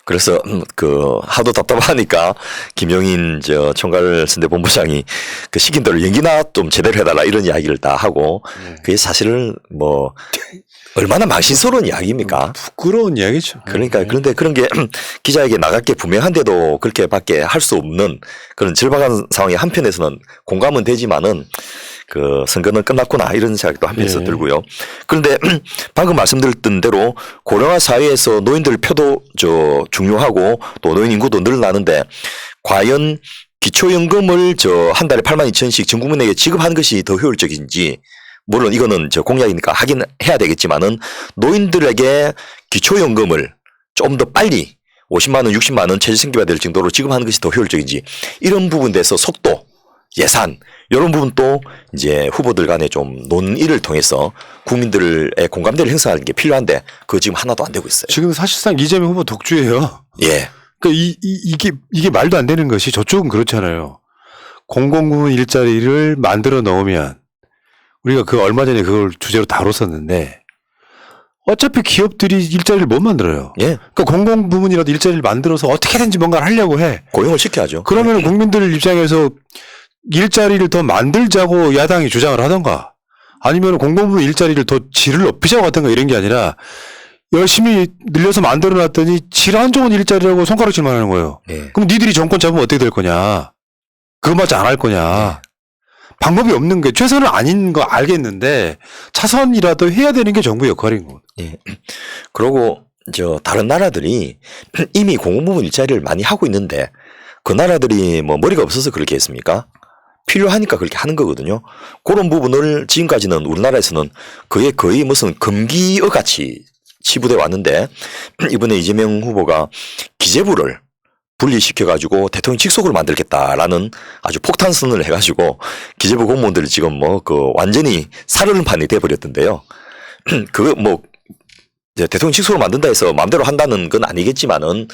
S3: 그래서 그 하도 답답하니까 김용인 총괄 선대본부장이 그 시킨 대로 연기나 좀 제대로 해달라 이런 이야기를 다 하고 그게 사실은 뭐 얼마나 망신스러운 이야기입니까?
S2: 부끄러운 이야기죠.
S3: 그러니까 그런데 그런 게 기자에게 나갈 게 분명한데도 그렇게밖에 할 수 없는 그런 절박한 상황이 한편에서는 공감은 되지만은 그 선거는 끝났구나 이런 생각도 한편에서
S2: 예.
S3: 들고요. 그런데 방금 말씀드렸던 대로 고령화 사회에서 노인들 표도 중요하고 또 노인 인구도 늘어나는데 과연 기초연금을 한 달에 82,000원씩 전 국민에게 지급하는 것이 더 효율적인지 물론 이거는 공약이니까 하긴 해야 되겠지만은 노인들에게 기초연금을 좀 더 빨리 50만 원, 60만 원 최저생계가 될 정도로 지급하는 것이 더 효율적인지 이런 부분에 대해서 속도, 예산 이런 부분도 이제 후보들 간에 좀 논의를 통해서 국민들의 공감대를 형성하는 게 필요한데 그거 지금 하나도 안 되고 있어요.
S2: 지금 사실상 이재명 후보 독주예요.
S3: 예.
S2: 그러니까 이게 말도 안 되는 것이 저쪽은 그렇잖아요. 공공부문 일자리를 만들어 넣으면 우리가 그 얼마 전에 그걸 주제로 다뤘었는데 어차피 기업들이 일자리를 못 만들어요.
S3: 예.
S2: 그러니까 공공부문이라도 일자리를 만들어서 어떻게든지 뭔가를 하려고 해.
S3: 고용을 시켜야죠.
S2: 그러면 국민들 입장에서 일자리를 더 만들자고 야당이 주장을 하던가 아니면 공공부문 일자리를 더 질을 높이자고 하던가 이런 게 아니라 열심히 늘려서 만들어 놨더니 질 안 좋은 일자리라고 손가락질만 하는 거예요.
S3: 예.
S2: 그럼 니들이 정권 잡으면 어떻게 될 거냐. 그거마저 안 할 거냐. 방법이 없는 게 최선은 아닌 거 알겠는데 차선이라도 해야 되는 게 정부 역할인 거예요.
S3: 예. 그리고 다른 나라들이 이미 공공부문 일자리를 많이 하고 있는데 그 나라들이 뭐 머리가 없어서 그렇게 했습니까? 필요하니까 그렇게 하는 거거든요. 그런 부분을 지금까지는 우리나라에서는 그게 거의 무슨 금기어 같이 치부돼 왔는데 이번에 이재명 후보가 기재부를 분리시켜가지고 대통령 직속으로 만들겠다라는 아주 폭탄선을 해가지고 기재부 공무원들이 지금 뭐 완전히 살얼음판이 돼버렸던데요. 이제 대통령 직속으로 만든다 해서 마음대로 한다는 건 아니겠지만은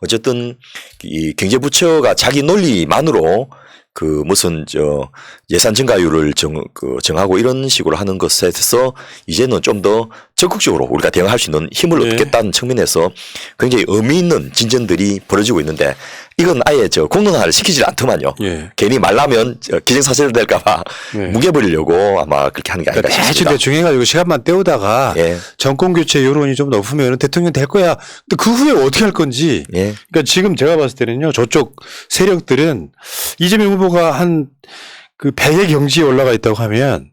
S3: 어쨌든 이 경제부처가 자기 논리만으로 무슨 예산 증가율을 정하고 이런 식으로 하는 것에 대해서 이제는 좀 더 적극적으로 우리가 대응할 수 있는 힘을
S2: 네.
S3: 얻겠다는 측면에서 굉장히 의미 있는 진전들이 벌어지고 있는데 이건 아예 저 공론화를 시키질 않더만요.
S2: 예.
S3: 괜히 말라면 기정사실 될까봐
S2: 예.
S3: 뭉개버리려고 아마 그렇게 하는 게 아닌가
S2: 그러니까
S3: 싶습니다.
S2: 대충 해가지고 시간만 때우다가
S3: 예.
S2: 정권 교체 여론이 좀 높으면 대통령 될 거야. 근데 그 후에 어떻게 할 건지.
S3: 예.
S2: 그러니까 지금 제가 봤을 때는요. 저쪽 세력들은 이재명 후보가 한 그 100의 경지에 올라가 있다고 하면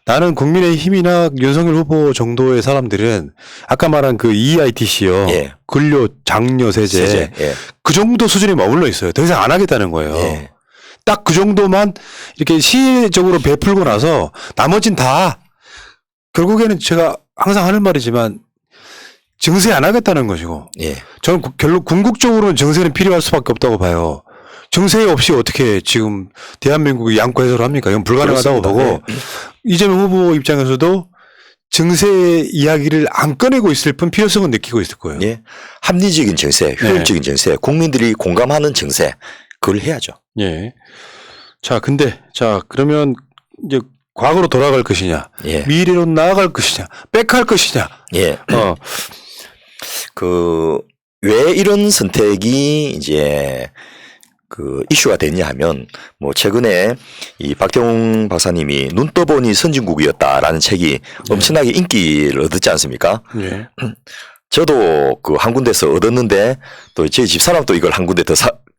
S2: 나는 국민의힘이나 윤석열 후보 정도의 사람들은 아까 말한 그 EITC요.
S3: 예.
S2: 근로 장려 세제.
S3: 예.
S2: 그 정도 수준에 머물러 있어요. 더 이상 안 하겠다는 거예요.
S3: 예.
S2: 딱 그 정도만 이렇게 시혜적으로 베풀고 나서 나머진 다 결국에는 제가 항상 하는 말이지만 증세 안 하겠다는 것이고
S3: 예.
S2: 저는 결국 궁극적으로는 증세는 필요할 수밖에 없다고 봐요. 증세 없이 어떻게 지금 대한민국이 양과 해소를 합니까? 이건 불가능하다고
S3: 그렇습니다.
S2: 보고 이재명 후보 입장에서도 증세 이야기를 안 꺼내고 있을 뿐 필요성은 느끼고 있을 거예요.
S3: 예. 합리적인 정세, 효율적인 정세, 국민들이 공감하는 정세, 그걸 해야죠.
S2: 예. 자, 그러면 이제 과거로 돌아갈 것이냐,
S3: 예.
S2: 미래로 나아갈 것이냐, 백할 것이냐.
S3: 예. 왜 이런 선택이 이제 그 이슈가 됐냐 하면 뭐 최근에 이 박태웅 박사님이 눈 떠보니 선진국이었다라는 책이 엄청나게 인기를 얻었지 않습니까?
S2: 예.
S3: 저도 그 한 군데서 얻었는데 또 저희 집사람도 이걸 한 군데 더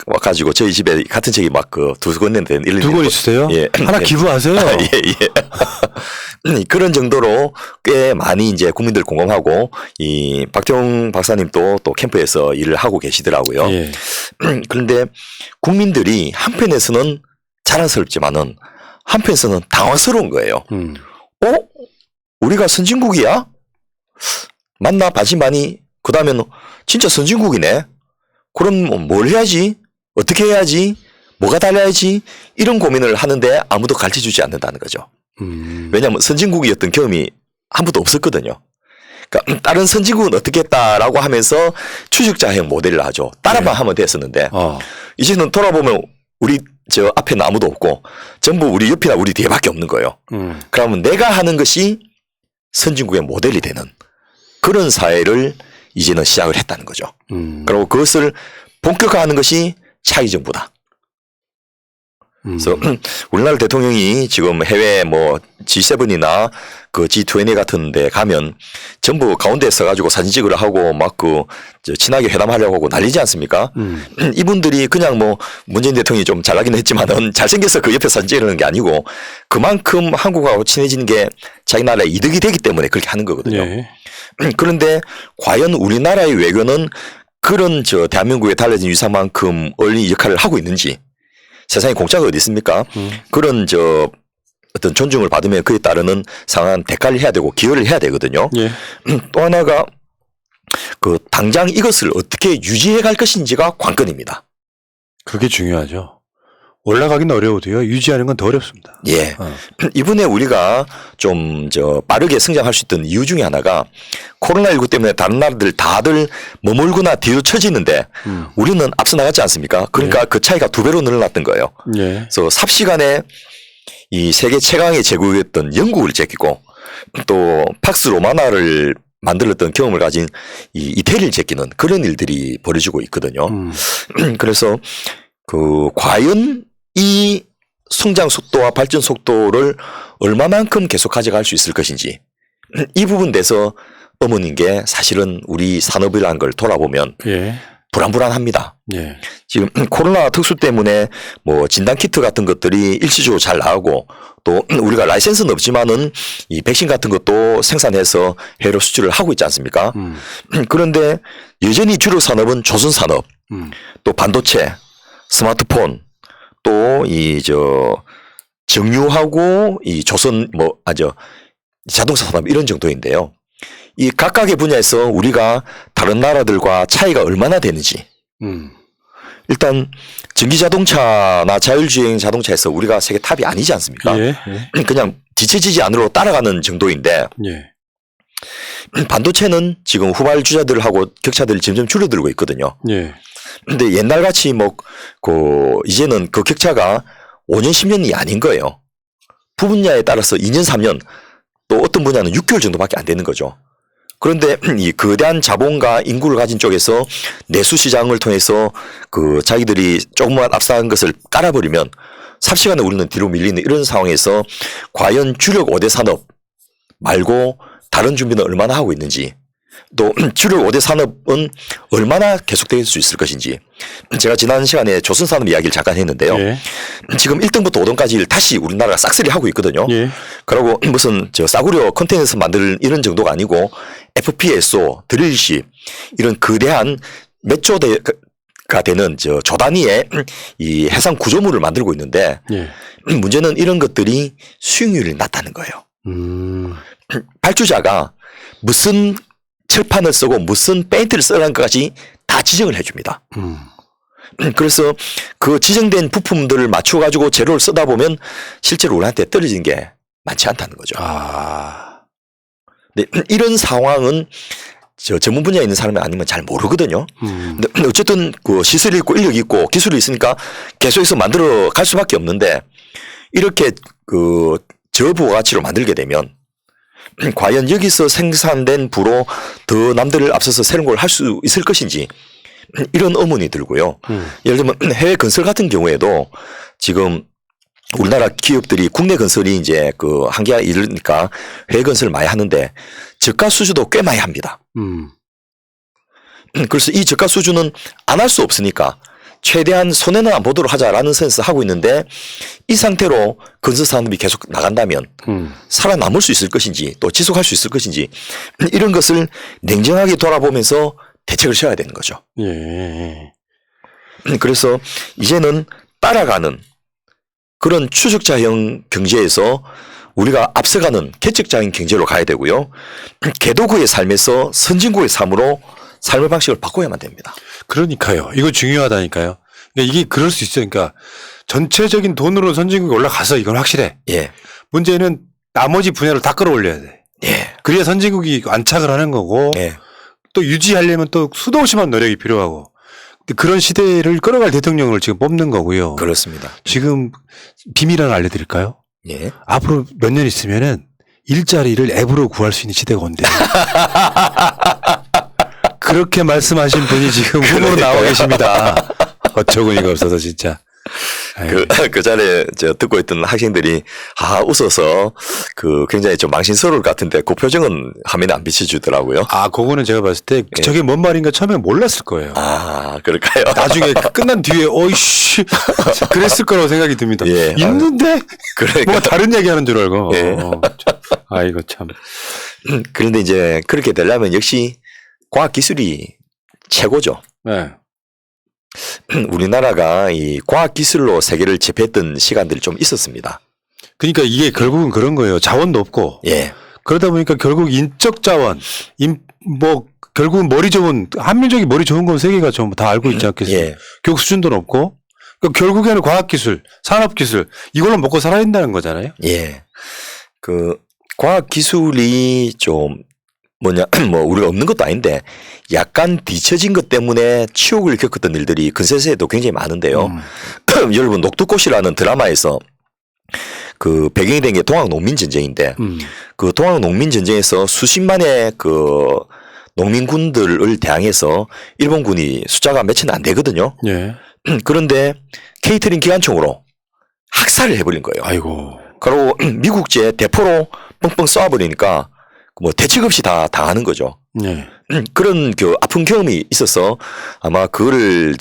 S3: 와가지고 저희 집에 같은 책이 막 그 두 권 있는데
S2: 두 권 있으세요?
S3: 예.
S2: 하나 기부하세요.
S3: 예. 그런 정도로 꽤 많이 이제 국민들 공감하고 이 박태웅 박사님도 또 캠프에서 일을 하고 계시더라고요.
S2: 예.
S3: 그런데 국민들이 한편에서는 자랑스럽지만은 한편에서는 당황스러운 거예요. 우리가 선진국이야? 맞나? 바지만이 그 다음에는 진짜 선진국이네? 그럼 뭘 해야지? 어떻게 해야지? 뭐가 달라야지? 이런 고민을 하는데 아무도 가르쳐 주지 않는다는 거죠. 왜냐하면 선진국이었던 경험이 한 번도 없었거든요. 그러니까 다른 선진국은 어떻게 했다라고 하면서 추적자형 모델을 하죠. 따라만 하면 됐었는데 이제는 돌아보면 우리 저 앞에는 아무도 없고 전부 우리 옆이나 우리 뒤에밖에 없는 거예요. 그러면 내가 하는 것이 선진국의 모델이 되는 그런 사회를 이제는 시작을 했다는 거죠. 그리고 그것을 본격화하는 것이 차기 정부다. 그래서 우리나라 대통령이 지금 해외 뭐 G7이나 그 G20 같은 데 가면 전부 가운데 서가지고 사진 찍으려 하고 막 그 친하게 회담하려고 하고 난리지 않습니까? 이분들이 그냥 뭐 문재인 대통령이 좀 잘나긴 했지만은 잘생겨서 그 옆에 사진 찍으려는 게 아니고 그만큼 한국하고 친해지는 게 자기 나라에 이득이 되기 때문에 그렇게 하는 거거든요.
S2: 예.
S3: 그런데 과연 우리나라의 외교는 그런 저 대한민국에 달라진 위상만큼 어울리는 역할을 하고 있는지 세상에 공짜가 어디 있습니까? 그런 저 어떤 존중을 받으면 그에 따르는 상한 대가를 해야 되고 기여를 해야 되거든요.
S2: 예.
S3: 또 하나가 그 당장 이것을 어떻게 유지해 갈 것인지가 관건입니다.
S2: 그게 중요하죠. 올라가긴 어려워도요. 유지하는 건 더 어렵습니다.
S3: 예. 이번에 우리가 좀 빠르게 성장할 수 있던 이유 중에 하나가 코로나19 때문에 다른 나라들 다들 머물거나 뒤로 처지는데 우리는 앞서 나갔지 않습니까? 그러니까 그 차이가 2배로 늘어났던 거예요.
S2: 예.
S3: 그래서 삽시간에 이 세계 최강의 제국이었던 영국을 제끼고 또 팍스 로마나를 만들었던 경험을 가진 이 이태리를 제끼는 그런 일들이 벌어지고 있거든요. 그래서 그 과연 이 성장 속도와 발전 속도를 얼마만큼 계속 가져갈 수 있을 것인지 이 부분 돼서 어머닌 게 사실은 우리 산업이라는 걸 돌아보면
S2: 예.
S3: 불안합니다.
S2: 예.
S3: 지금 코로나 특수 때문에 뭐 진단키트 같은 것들이 일시적으로 잘 나오고 또 우리가 라이센스는 없지만은 이 백신 같은 것도 생산해서 해외로 수출을 하고 있지 않습니까? 그런데 여전히 주력 산업은 조선산업, 또 반도체, 스마트폰, 또 이 정유하고 이 조선 자동차 산업 이런 정도인데요. 이 각각의 분야에서 우리가 다른 나라들과 차이가 얼마나 되는지. 일단 전기자동차나 자율주행 자동차에서 우리가 세계 탑이 아니지 않습니까?
S2: 예. 예.
S3: 그냥 지체지지 안으로 따라가는 정도인데
S2: 예.
S3: 반도체는 지금 후발주자들하고 격차들이 점점 줄어들고 있거든요.
S2: 예.
S3: 근데 옛날같이 이제는 그 격차가 5년, 10년이 아닌 거예요. 분야에 따라서 2년, 3년 또 어떤 분야는 6개월 정도밖에 안 되는 거죠. 그런데 이 거대한 자본과 인구를 가진 쪽에서 내수 시장을 통해서 그 자기들이 조금만 앞서간 것을 깔아버리면 삽시간에 우리는 뒤로 밀리는 이런 상황에서 과연 주력 5대 산업 말고 다른 준비는 얼마나 하고 있는지, 또 주력 5대 산업은 얼마나 계속될 수 있을 것인지. 제가 지난 시간에 조선산업 이야기를 잠깐 했는데요.
S2: 예.
S3: 지금 1등부터 5등까지를 다시 우리나라가 싹쓸이 하고 있거든요.
S2: 예.
S3: 그리고 무슨 저 싸구려 컨테이너에서 만들 이런 정도가 아니고 FPSO, 드릴십 이런 거대한 몇 조대가 되는 저 조단위의 이 해상 구조물을 만들고 있는데
S2: 예.
S3: 문제는 이런 것들이 수익률이 낮다는 거예요. 발주자가 무슨 철판을 쓰고 무슨 페인트를 쓰라는 것까지 다 지정을 해줍니다. 그래서 그 지정된 부품들을 맞춰가지고 재료를 쓰다 보면 실제로 우리한테 떨어지는 게 많지 않다는 거죠.
S2: 아.
S3: 근데 이런 상황은 저 전문 분야에 있는 사람이 아니면 잘 모르거든요. 근데 어쨌든 그 시설이 있고 인력이 있고 기술이 있으니까 계속해서 만들어 갈 수밖에 없는데 이렇게 그 저부가가치로 만들게 되면 과연 여기서 생산된 부로 더 남들을 앞서서 새로운 걸 할 수 있을 것인지 이런 의문이 들고요. 예를 들면 해외 건설 같은 경우에도 지금 우리나라 기업들이 국내 건설이 이제 그 한계가 이르니까 해외 건설을 많이 하는데 저가 수주도 꽤 많이 합니다. 그래서 이 저가 수주는 안 할 수 없으니까 최대한 손해는 안 보도록 하자라는 센스 하고 있는데 이 상태로 건설 산업이 계속 나간다면 살아남을 수 있을 것인지 또 지속할 수 있을 것인지 이런 것을 냉정하게 돌아보면서 대책을 세워야 되는 거죠.
S2: 예.
S3: 그래서 이제는 따라가는 그런 추적자형 경제에서 우리가 앞서가는 개척자형 경제로 가야 되고요. 개도국의 삶에서 선진국의 삶으로 삶의 방식을 바꿔야만 됩니다.
S2: 그러니까요. 이거 중요하다니까요. 그러니까 이게 그럴 수 있어요. 그러니까 전체적인 돈으로 선진국이 올라가서 이건 확실해.
S3: 예.
S2: 문제는 나머지 분야를 다 끌어올려야 돼.
S3: 예.
S2: 그래야 선진국이 안착을 하는 거고
S3: 예.
S2: 또 유지하려면 또 수도 없이 많은 노력이 필요하고 그런 시대를 끌어갈 대통령을 지금 뽑는 거고요.
S3: 그렇습니다.
S2: 지금 비밀 하나 알려드릴까요?
S3: 예.
S2: 앞으로 몇 년 있으면은 일자리를 앱으로 구할 수 있는 시대가 온대요. 그렇게 말씀하신 분이 지금 후보로 나와 계십니다. 어처구니가 없어서 진짜.
S3: 그 자리에 저 듣고 있던 학생들이 웃어서 그 굉장히 좀 망신스러울 것 같은데 그 표정은 화면에 안 비춰주더라고요.
S2: 그거는 제가 봤을 때
S3: 예.
S2: 저게 뭔 말인가 처음에 몰랐을 거예요.
S3: 그럴까요?
S2: 나중에 끝난 뒤에 어이씨 그랬을 거라고 생각이 듭니다.
S3: 예.
S2: 있는데
S3: 그러니까.
S2: 뭔가 다른 얘기하는 줄 알고.
S3: 예.
S2: 아이고 참.
S3: 그런데 이제 그렇게 되려면 역시 과학기술이 최고죠.
S2: 네.
S3: 우리나라가 이 과학기술로 세계를 제패했던 시간들이 좀 있었습니다.
S2: 그러니까 이게 결국은 그런 거예요. 자원도 없고.
S3: 예.
S2: 그러다 보니까 결국 인적 자원, 결국은 머리 좋은, 한민족이 머리 좋은 건 세계가 좀 다 알고 있지 않겠어요?
S3: 예.
S2: 교육 수준도 높고. 그러니까 결국에는 과학기술, 산업기술, 이걸로 먹고 살아야 된다는 거잖아요?
S3: 예. 그 과학기술이 좀 우리가 없는 것도 아닌데 약간 뒤처진 것 때문에 치욕을 겪었던 일들이 근세세에도 굉장히 많은데요. 여러분 녹두꽃이라는 드라마에서 그 배경이 된 게 동학농민전쟁인데 그 동학농민전쟁에서 수십만의 그 농민군들을 대항해서 일본군이 숫자가 몇천 안 되거든요.
S2: 예.
S3: 그런데 케이터링 기관총으로 학살을 해버린 거예요.
S2: 아이고.
S3: 그리고 미국제 대포로 뻥뻥 쏴버리니까 뭐 대책 없이 다 당하는 거죠.
S2: 예.
S3: 그런 그 아픈 경험이 있어서 아마 그거를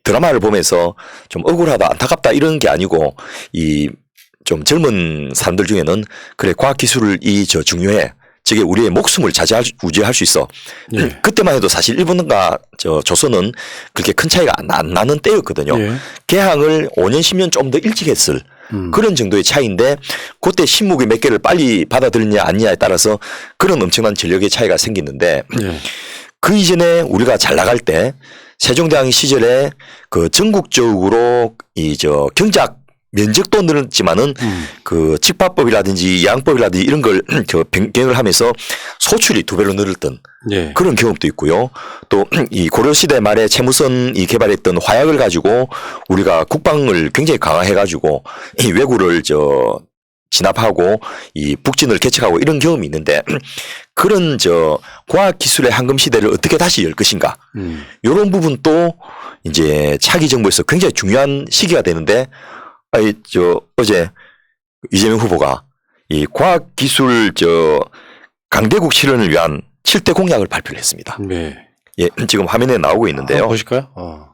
S3: 드라마를 보면서 좀 억울하다 안타깝다 이런 게 아니고 이 좀 젊은 사람들 중에는 그래 과학기술을 중요해. 저게 우리의 목숨을 우지할 수 있어.
S2: 예.
S3: 그때만 해도 사실 일본과 조선은 그렇게 큰 차이가 안 나는 때였거든요.
S2: 예.
S3: 개항을 5년 10년 좀 더 일찍 했을 그런 정도의 차이인데 그때 신무기 몇 개를 빨리 받아들이냐 아니냐에 따라서 그런 엄청난 전력의 차이가 생기는데
S2: 예.
S3: 그 이전에 우리가 잘 나갈 때 세종대왕 시절에 그 전국적으로 경작 면적도 늘었지만은 그 직파법이라든지 양법이라든지 이런 걸 변경을 하면서 소출이 2배로 늘었던
S2: 예.
S3: 그런 경험도 있고요. 또 이 고려시대 말에 채무선이 개발했던 화약을 가지고 우리가 국방을 굉장히 강화해 가지고 이 왜구를 진압하고 이 북진을 개척하고 이런 경험이 있는데 그런 과학기술의 황금 시대를 어떻게 다시 열 것인가. 이런 부분도 이제 차기 정부에서 굉장히 중요한 시기가 되는데 어제 이재명 후보가 이 과학기술 강대국 실현을 위한 7대 공약을 발표를 했습니다.
S2: 네.
S3: 예, 지금 화면에 나오고 있는데요.
S2: 보실까요?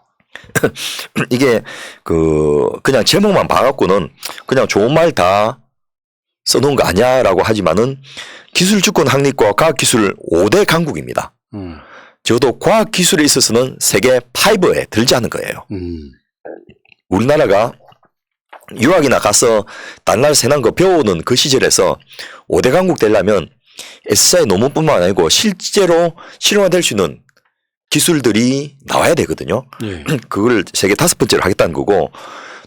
S3: 이게 그냥 제목만 봐갖고는 그냥 좋은 말 다 써놓은 거 아니야라고 하지만은 기술 주권 확립과 과학기술 5대 강국입니다. 적어도 과학기술에 있어서는 세계 5에 들지 않은 거예요. 우리나라가 유학이나 가서 단날 세난 거 배우는 그 시절에서 5대 강국 되려면 S사의 논문뿐만 아니고 실제로 실용화될 수 있는 기술들이 나와야 되거든요.
S2: 예.
S3: 그걸 세계 5번째로 하겠다는 거고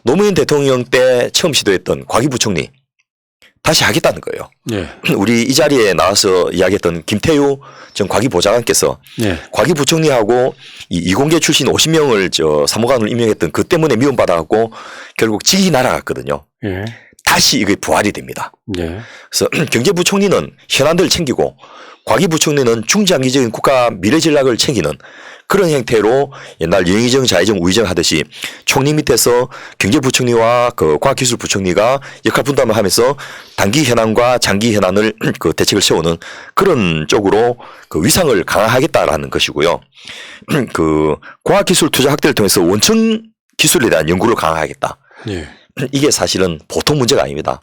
S3: 노무현 대통령 때 처음 시도했던 과기부총리 다시 하겠다는 거예요.
S2: 예.
S3: 우리 이 자리에 나와서 이야기했던 김태우 전 과기보좌관께서
S2: 예.
S3: 과기부총리하고 이 이공계 출신 50명을 사무관으로 임명했던 그 때문에 미움받아갖고 결국 직이 날아갔거든요.
S2: 예.
S3: 다시 이게 부활이 됩니다.
S2: 예.
S3: 그래서 경제부총리는 현안들을 챙기고 과기부총리는 중장기적인 국가 미래 전략을 챙기는 그런 형태로 옛날 영의정, 좌의정, 우의정 하듯이 총리 밑에서 경제부총리와 그 과학기술부총리가 역할 분담을 하면서 단기 현안과 장기 현안을 그 대책을 세우는 그런 쪽으로 그 위상을 강화하겠다라는 것이고요. 그 과학기술 투자 확대를 통해서 원천 기술에 대한 연구를 강화하겠다.
S2: 예.
S3: 이게 사실은 보통 문제가 아닙니다.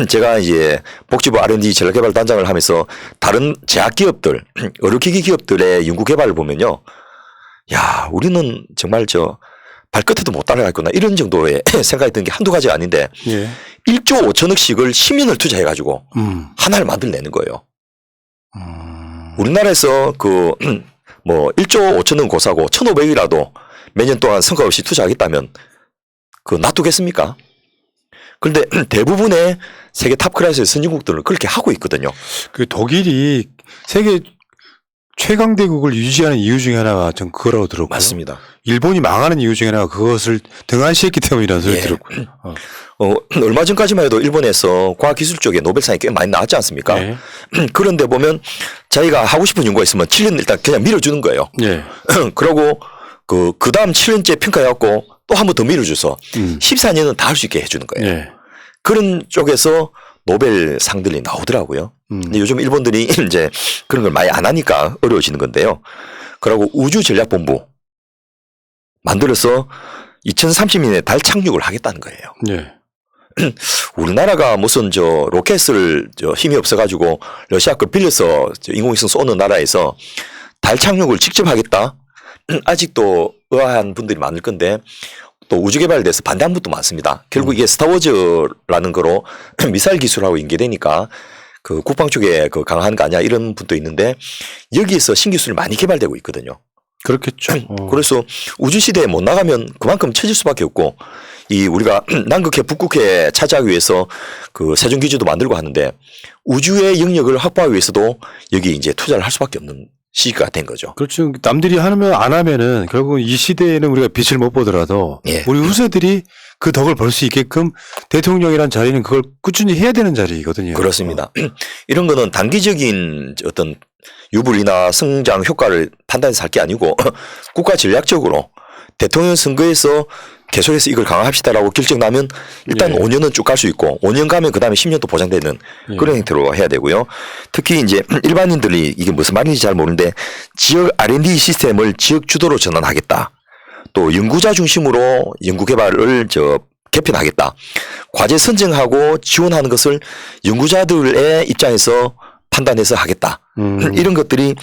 S3: 제가 이제 복지부 R&D 전략개발단장을 하면서 다른 제약기업들, 의료기기 기업들의 연구개발을 보면요. 야, 우리는 정말 발끝에도 못 따라가겠구나. 이런 정도의 생각이 든 게 한두 가지가 아닌데
S2: 예.
S3: 1조 5천억씩을 10년을 투자해가지고 하나를 만들어내는 거예요. 우리나라에서 1조 5천억 고사고 1,500이라도 매년 동안 성과 없이 투자하겠다면 놔두겠습니까? 그런데 대부분의 세계 탑 클래스의 선진국들은 그렇게 하고 있거든요.
S2: 그 독일이 세계 최강대국을 유지하는 이유 중에 하나가 전 그거라고 들었고요.
S3: 맞습니다.
S2: 일본이 망하는 이유 중에 하나가 그것을 등한시했기 때문이라는 소리 들었고요.
S3: 얼마 전까지만 해도 일본에서 과학기술 쪽에 노벨상이 꽤 많이 나왔지 않습니까?
S2: 예.
S3: 그런데 보면 자기가 하고 싶은 연구가 있으면 7년 일단 그냥 밀어주는 거예요.
S2: 예.
S3: 그러고 그 다음 7년째 평가해갖고 또 한 번 더 밀어줘서 14년은 다 할 수 있게 해주는 거예요.
S2: 예.
S3: 그런 쪽에서 노벨상들이 나오더라고요. 근데 요즘 일본들이 이제 그런 걸 많이 안 하니까 어려워지는 건데요. 그리고 우주전략본부 만들어서 2030년에 달 착륙을 하겠다는 거예요.
S2: 예.
S3: 우리나라가 무슨 로켓을 힘이 없어가지고 러시아 걸 빌려서 인공위성 쏘는 나라에서 달 착륙을 직접 하겠다? 아직도 의아한 분들이 많을 건데 또 우주 개발에 대해서 반대하는 분도 많습니다. 결국 이게 스타워즈라는 거로 미사일 기술하고 연계되니까 그 국방 쪽에 강한 거 아니야 이런 분도 있는데 여기에서 신기술이 많이 개발되고 있거든요.
S2: 그렇겠죠.
S3: 그래서 우주 시대에 못 나가면 그만큼 처질 수밖에 없고 우리가 남극해 북극해 차지하기 위해서 그 세종 기지도 만들고 하는데 우주의 영역을 확보하기 위해서도 여기 이제 투자를 할 수밖에 없는 시기가 된 거죠.
S2: 그렇죠. 남들이 하면 안 하면은 결국 이 시대에는 우리가 빛을 못 보더라도
S3: 예.
S2: 우리 후세들이 그 덕을 볼 수 있게끔 대통령이란 자리는 그걸 꾸준히 해야 되는 자리거든요.
S3: 그렇습니다. 이런 거는 단기적인 어떤 유불이나 성장 효과를 판단해서 할 게 아니고 국가 전략적으로 대통령 선거에서 계속해서 이걸 강화합시다라고 결정 나면 일단
S2: 예.
S3: 5년은 쭉 갈 수 있고 5년 가면 그 다음에 10년도 보장되는 그런 형태로 해야 되고요. 특히 이제 일반인들이 이게 무슨 말인지 잘 모르는데 지역 R&D 시스템을 지역 주도로 전환하겠다. 또 연구자 중심으로 연구개발을 개편하겠다. 과제 선정하고 지원하는 것을 연구자들의 입장에서 판단해서 하겠다. 이런 것들이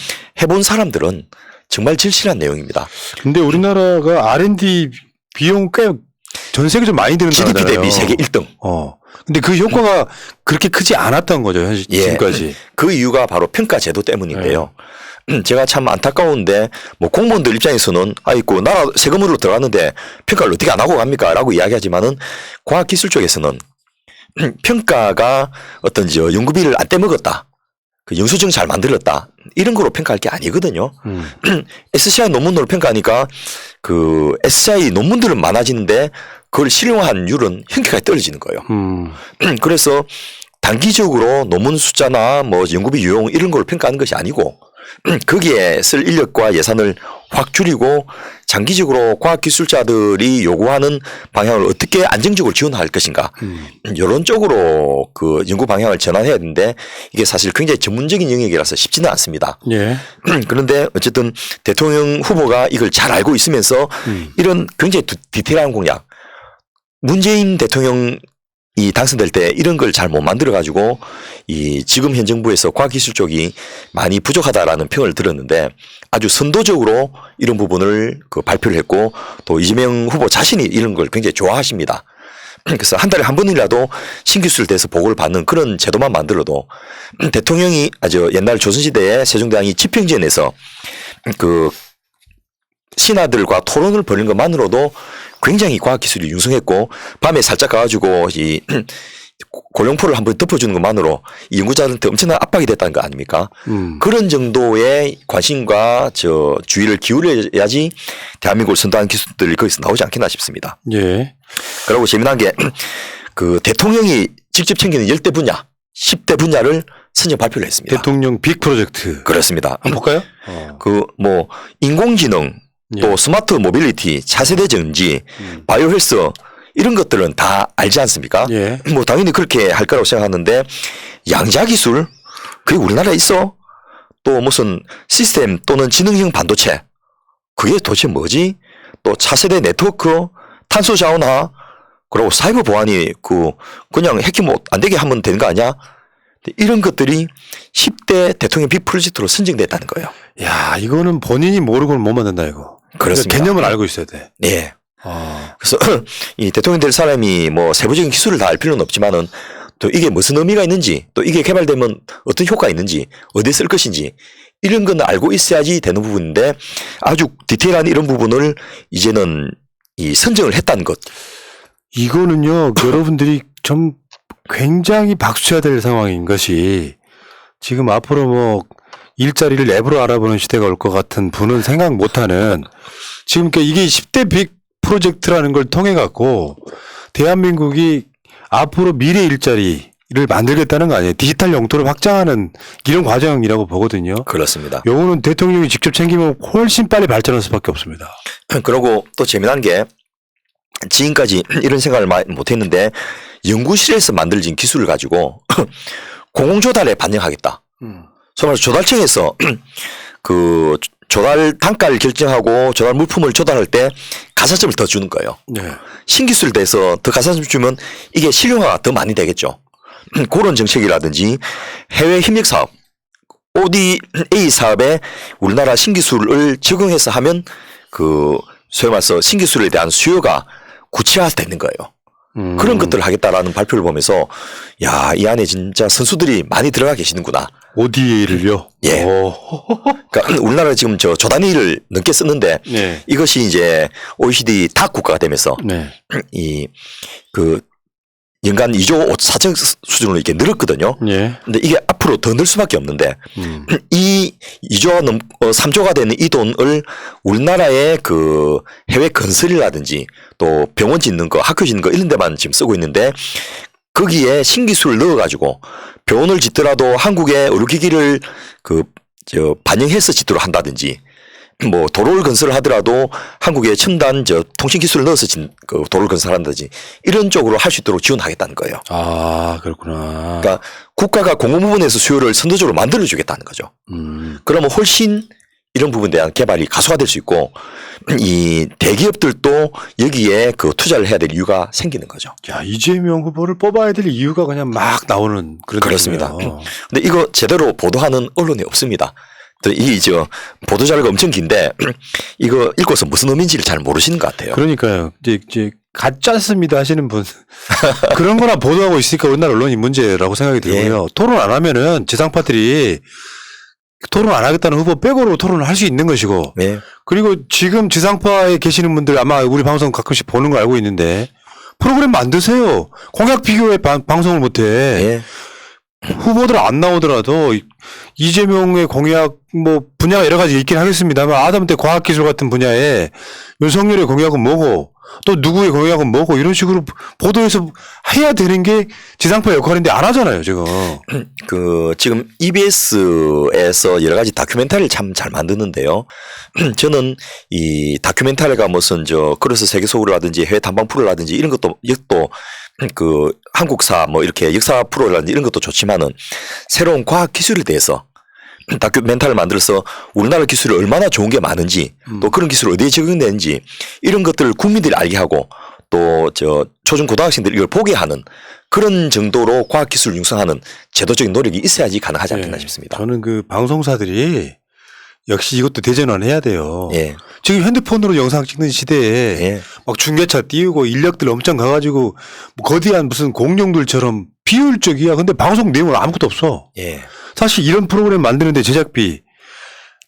S3: 해본 사람들은 정말 절실한 내용입니다.
S2: 근데 우리나라가 R&D 비용 꽤 전 세계적으로 많이 드는
S3: GDP
S2: 나라잖아요.
S3: 대비 세계 1등.
S2: 근데 그 효과가 그렇게 크지 않았던 거죠, 현실 지금까지.
S3: 그 이유가 바로 평가 제도 때문인데요. 제가 참 안타까운데 공무원들 입장에서는 아이고 나라 세금으로 들어갔는데 평가를 어떻게 안 하고 갑니까?라고 이야기하지만은 과학기술 쪽에서는 평가가 어떤 연구비를 안 떼먹었다. 그 영수증 잘 만들었다. 이런 거로 평가할 게 아니거든요. SCI 논문으로 평가하니까 그 SCI 논문들은 많아지는데 그걸 실용화율은 현격하게 떨어지는 거예요. 그래서 단기적으로 논문 숫자나 뭐 연구비 유용 이런 걸 평가하는 것이 아니고 거기에 쓸 인력과 예산을 확 줄이고 장기적으로 과학기술자들이 요구하는 방향을 어떻게 안정적으로 지원할 것인가 이런 쪽으로 그 연구 방향을 전환해야 되는데 이게 사실 굉장히 전문적인 영역이라서 쉽지는 않습니다.
S2: 예.
S3: 그런데 어쨌든 대통령 후보가 이걸 잘 알고 있으면서 이런 굉장히 디테일한 공약 문재인 대통령이 당선될 때 이런 걸 잘 못 만들어 가지고 이 지금 현 정부에서 과학기술 쪽이 많이 부족하다라는 평을 들었는데 아주 선도적으로 이런 부분을 그 발표를 했고 또 이재명 후보 자신이 이런 걸 굉장히 좋아하십니다. 그래서 한 달에 한 번이라도 신기술에 대해서 보고를 받는 그런 제도만 만들어도 대통령이 아주 옛날 조선시대에 세종대왕이 지평전에서 그 신하들과 토론을 벌인 것만으로도 굉장히 과학기술이 융성했고 밤에 살짝 가가지고 이 고령포를 한번 덮어주는 것만으로 이 연구자들한테 엄청난 압박이 됐다는 거 아닙니까? 그런 정도의 관심과 저 주의를 기울여야지 대한민국을 선도하는 기술들이 거기서 나오지 않겠나 싶습니다.
S2: 예. 그리고
S3: 재미난 게 그 대통령이 직접 챙기는 10대 분야, 10대 분야를 선정 발표를 했습니다.
S2: 대통령 빅 프로젝트.
S3: 그렇습니다.
S2: 한번 볼까요?
S3: 그 뭐 인공지능 또 스마트 모빌리티, 차세대 전지, 바이오 헬스 이런 것들은 다 알지 않습니까?
S2: 예.
S3: 뭐 당연히 그렇게 할 거라고 생각하는데 양자 기술 그게 우리나라에 있어? 또 무슨 시스템 또는 지능형 반도체 그게 도대체 뭐지? 또 차세대 네트워크, 탄소 자원화 그리고 사이버 보안이 그냥 해킹 안 되게 하면 되는 거 아니야? 이런 것들이 10대 대통령 빅 프로젝트로 선정됐다는 거예요.
S2: 야, 이거는 본인이 모르고는 못 만든다 이거.
S3: 그렇습니다.
S2: 개념을 알고 있어야 돼.
S3: 네. 그래서 이 대통령 될 사람이 뭐 세부적인 기술을 다 알 필요는 없지만은 또 이게 무슨 의미가 있는지 또 이게 개발되면 어떤 효과가 있는지 어디에 쓸 것인지 이런 건 알고 있어야지 되는 부분인데 아주 디테일한 이런 부분을 이제는 이 선정을 했다는 것.
S2: 이거는요, 여러분들이 좀 굉장히 박수쳐야 될 상황인 것이 지금 앞으로 뭐 일자리를 앱으로 알아보는 시대가 올 것 같은 분은 생각 못하는 지금 이게 10대 빅 프로젝트라는 걸 통해 갖고 대한민국이 앞으로 미래 일자리를 만들겠다는 거 아니에요. 디지털 영토를 확장하는 이런 과정이라고 보거든요.
S3: 그렇습니다.
S2: 요거는 대통령이 직접 챙기면 훨씬 빨리 발전할 수밖에 없습니다.
S3: 그리고 또 재미난 게 지금까지 이런 생각을 많이 못했는데 연구실에서 만들어진 기술을 가지고 공공조달에 반영하겠다. 정말 조달청에서 그 조달 단가를 결정하고 조달 물품을 조달할 때 가산점을 더 주는 거예요.
S2: 네.
S3: 신기술에 대해서 더 가산점 주면 이게 실용화가 더 많이 되겠죠. 그런 정책이라든지 해외 협력 사업, ODA 사업에 우리나라 신기술을 적용해서 하면 그 소위 말해서 신기술에 대한 수요가 구체화되는 거예요. 그런 것들을 하겠다라는 발표를 보면서 야, 이 안에 진짜 선수들이 많이 들어가 계시는구나.
S2: ODA를요?
S3: 예. 그러니까 우리나라 지금 저 조단위를 넘게 쓰는데
S2: 네.
S3: 이것이 이제 OECD 탑 국가가 되면서
S2: 네.
S3: 이 그 연간 2조 4천 수준으로 이렇게 늘었거든요.
S2: 예.
S3: 근데 이게 앞으로 더 늘 수밖에 없는데 이 2조가 3조가 되는 이 돈을 우리나라의 그 해외 건설이라든지 또 병원 짓는 거, 학교 짓는 거 이런 데만 지금 쓰고 있는데 거기에 신기술을 넣어가지고 병원을 짓더라도 한국의 의료기기를 반영해서 짓도록 한다든지 뭐 도로를 건설을 하더라도 한국의 첨단 통신기술을 넣어서 도로를 건설한다든지 이런 쪽으로 할 수 있도록 지원하겠다는 거예요.
S2: 아, 그렇구나.
S3: 그러니까 국가가 공공 부분에서 수요를 선도적으로 만들어주겠다는 거죠. 그러면 훨씬 이런 부분에 대한 개발이 가속화될 수 있고 이 대기업들도 여기에 그 투자를 해야 될 이유가 생기는 거죠.
S2: 야, 이재명 후보를 뽑아야 될 이유가 그냥 막 나오는 그런
S3: 그렇습니다.
S2: 느낌이에요.
S3: 근데 이거 제대로 보도하는 언론이 없습니다. 이 보도 자료가 엄청 긴데 이거 읽고서 무슨 의미인지를 잘 모르시는 것 같아요.
S2: 그러니까요. 이제 가짜습니다 하시는 분 그런 거나 보도하고 있으니까 우리나라 언론이 문제라고 생각이 들고요.
S3: 예.
S2: 토론 안 하면은 지상파들이 토론 안 하겠다는 후보 빼고로 토론을 할 수 있는 것이고
S3: 예.
S2: 그리고 지금 지상파에 계시는 분들 아마 우리 방송 가끔씩 보는 거 알고 있는데 프로그램 만드세요. 공약 비교에 방송을 못해.
S3: 예.
S2: 후보들 안 나오더라도 이재명의 공약 분야가 여러 가지 있긴 하겠습니다만 아담때 과학기술 같은 분야에 윤석열의 공약은 뭐고 또 누구의 공약은 뭐고 이런 식으로 보도해서 해야 되는 게 지상파 역할인데 안 하잖아요, 지금.
S3: 지금 EBS에서 여러 가지 다큐멘터리를 참 잘 만드는데요. 저는 이 다큐멘터리가 무슨 크로스 세계 속으로라든지 해외 탐방 프로라든지 이런 것도 한국사 뭐 이렇게 역사 프로라든지 이런 것도 좋지만은 새로운 과학 기술에 대해서 다큐멘터리를 만들어서 우리나라 기술이 얼마나 좋은 게 많은지 또 그런 기술을 어디에 적용되는지 이런 것들을 국민들이 알게 하고 또 초중 고등학생들이 이걸 보게 하는 그런 정도로 과학기술을 융성하는 제도적인 노력이 있어야지 가능하지 않겠나 싶습니다.
S2: 저는 방송사들이 역시 이것도 대전환해야 돼요.
S3: 예.
S2: 지금 핸드폰으로 영상 찍는 시대에
S3: 예.
S2: 막 중계차 띄우고 인력들 엄청 가가지고 거대한 무슨 공룡들처럼 비효율적이야. 근데 방송 내용은 아무것도 없어.
S3: 예.
S2: 사실 이런 프로그램 만드는데 제작비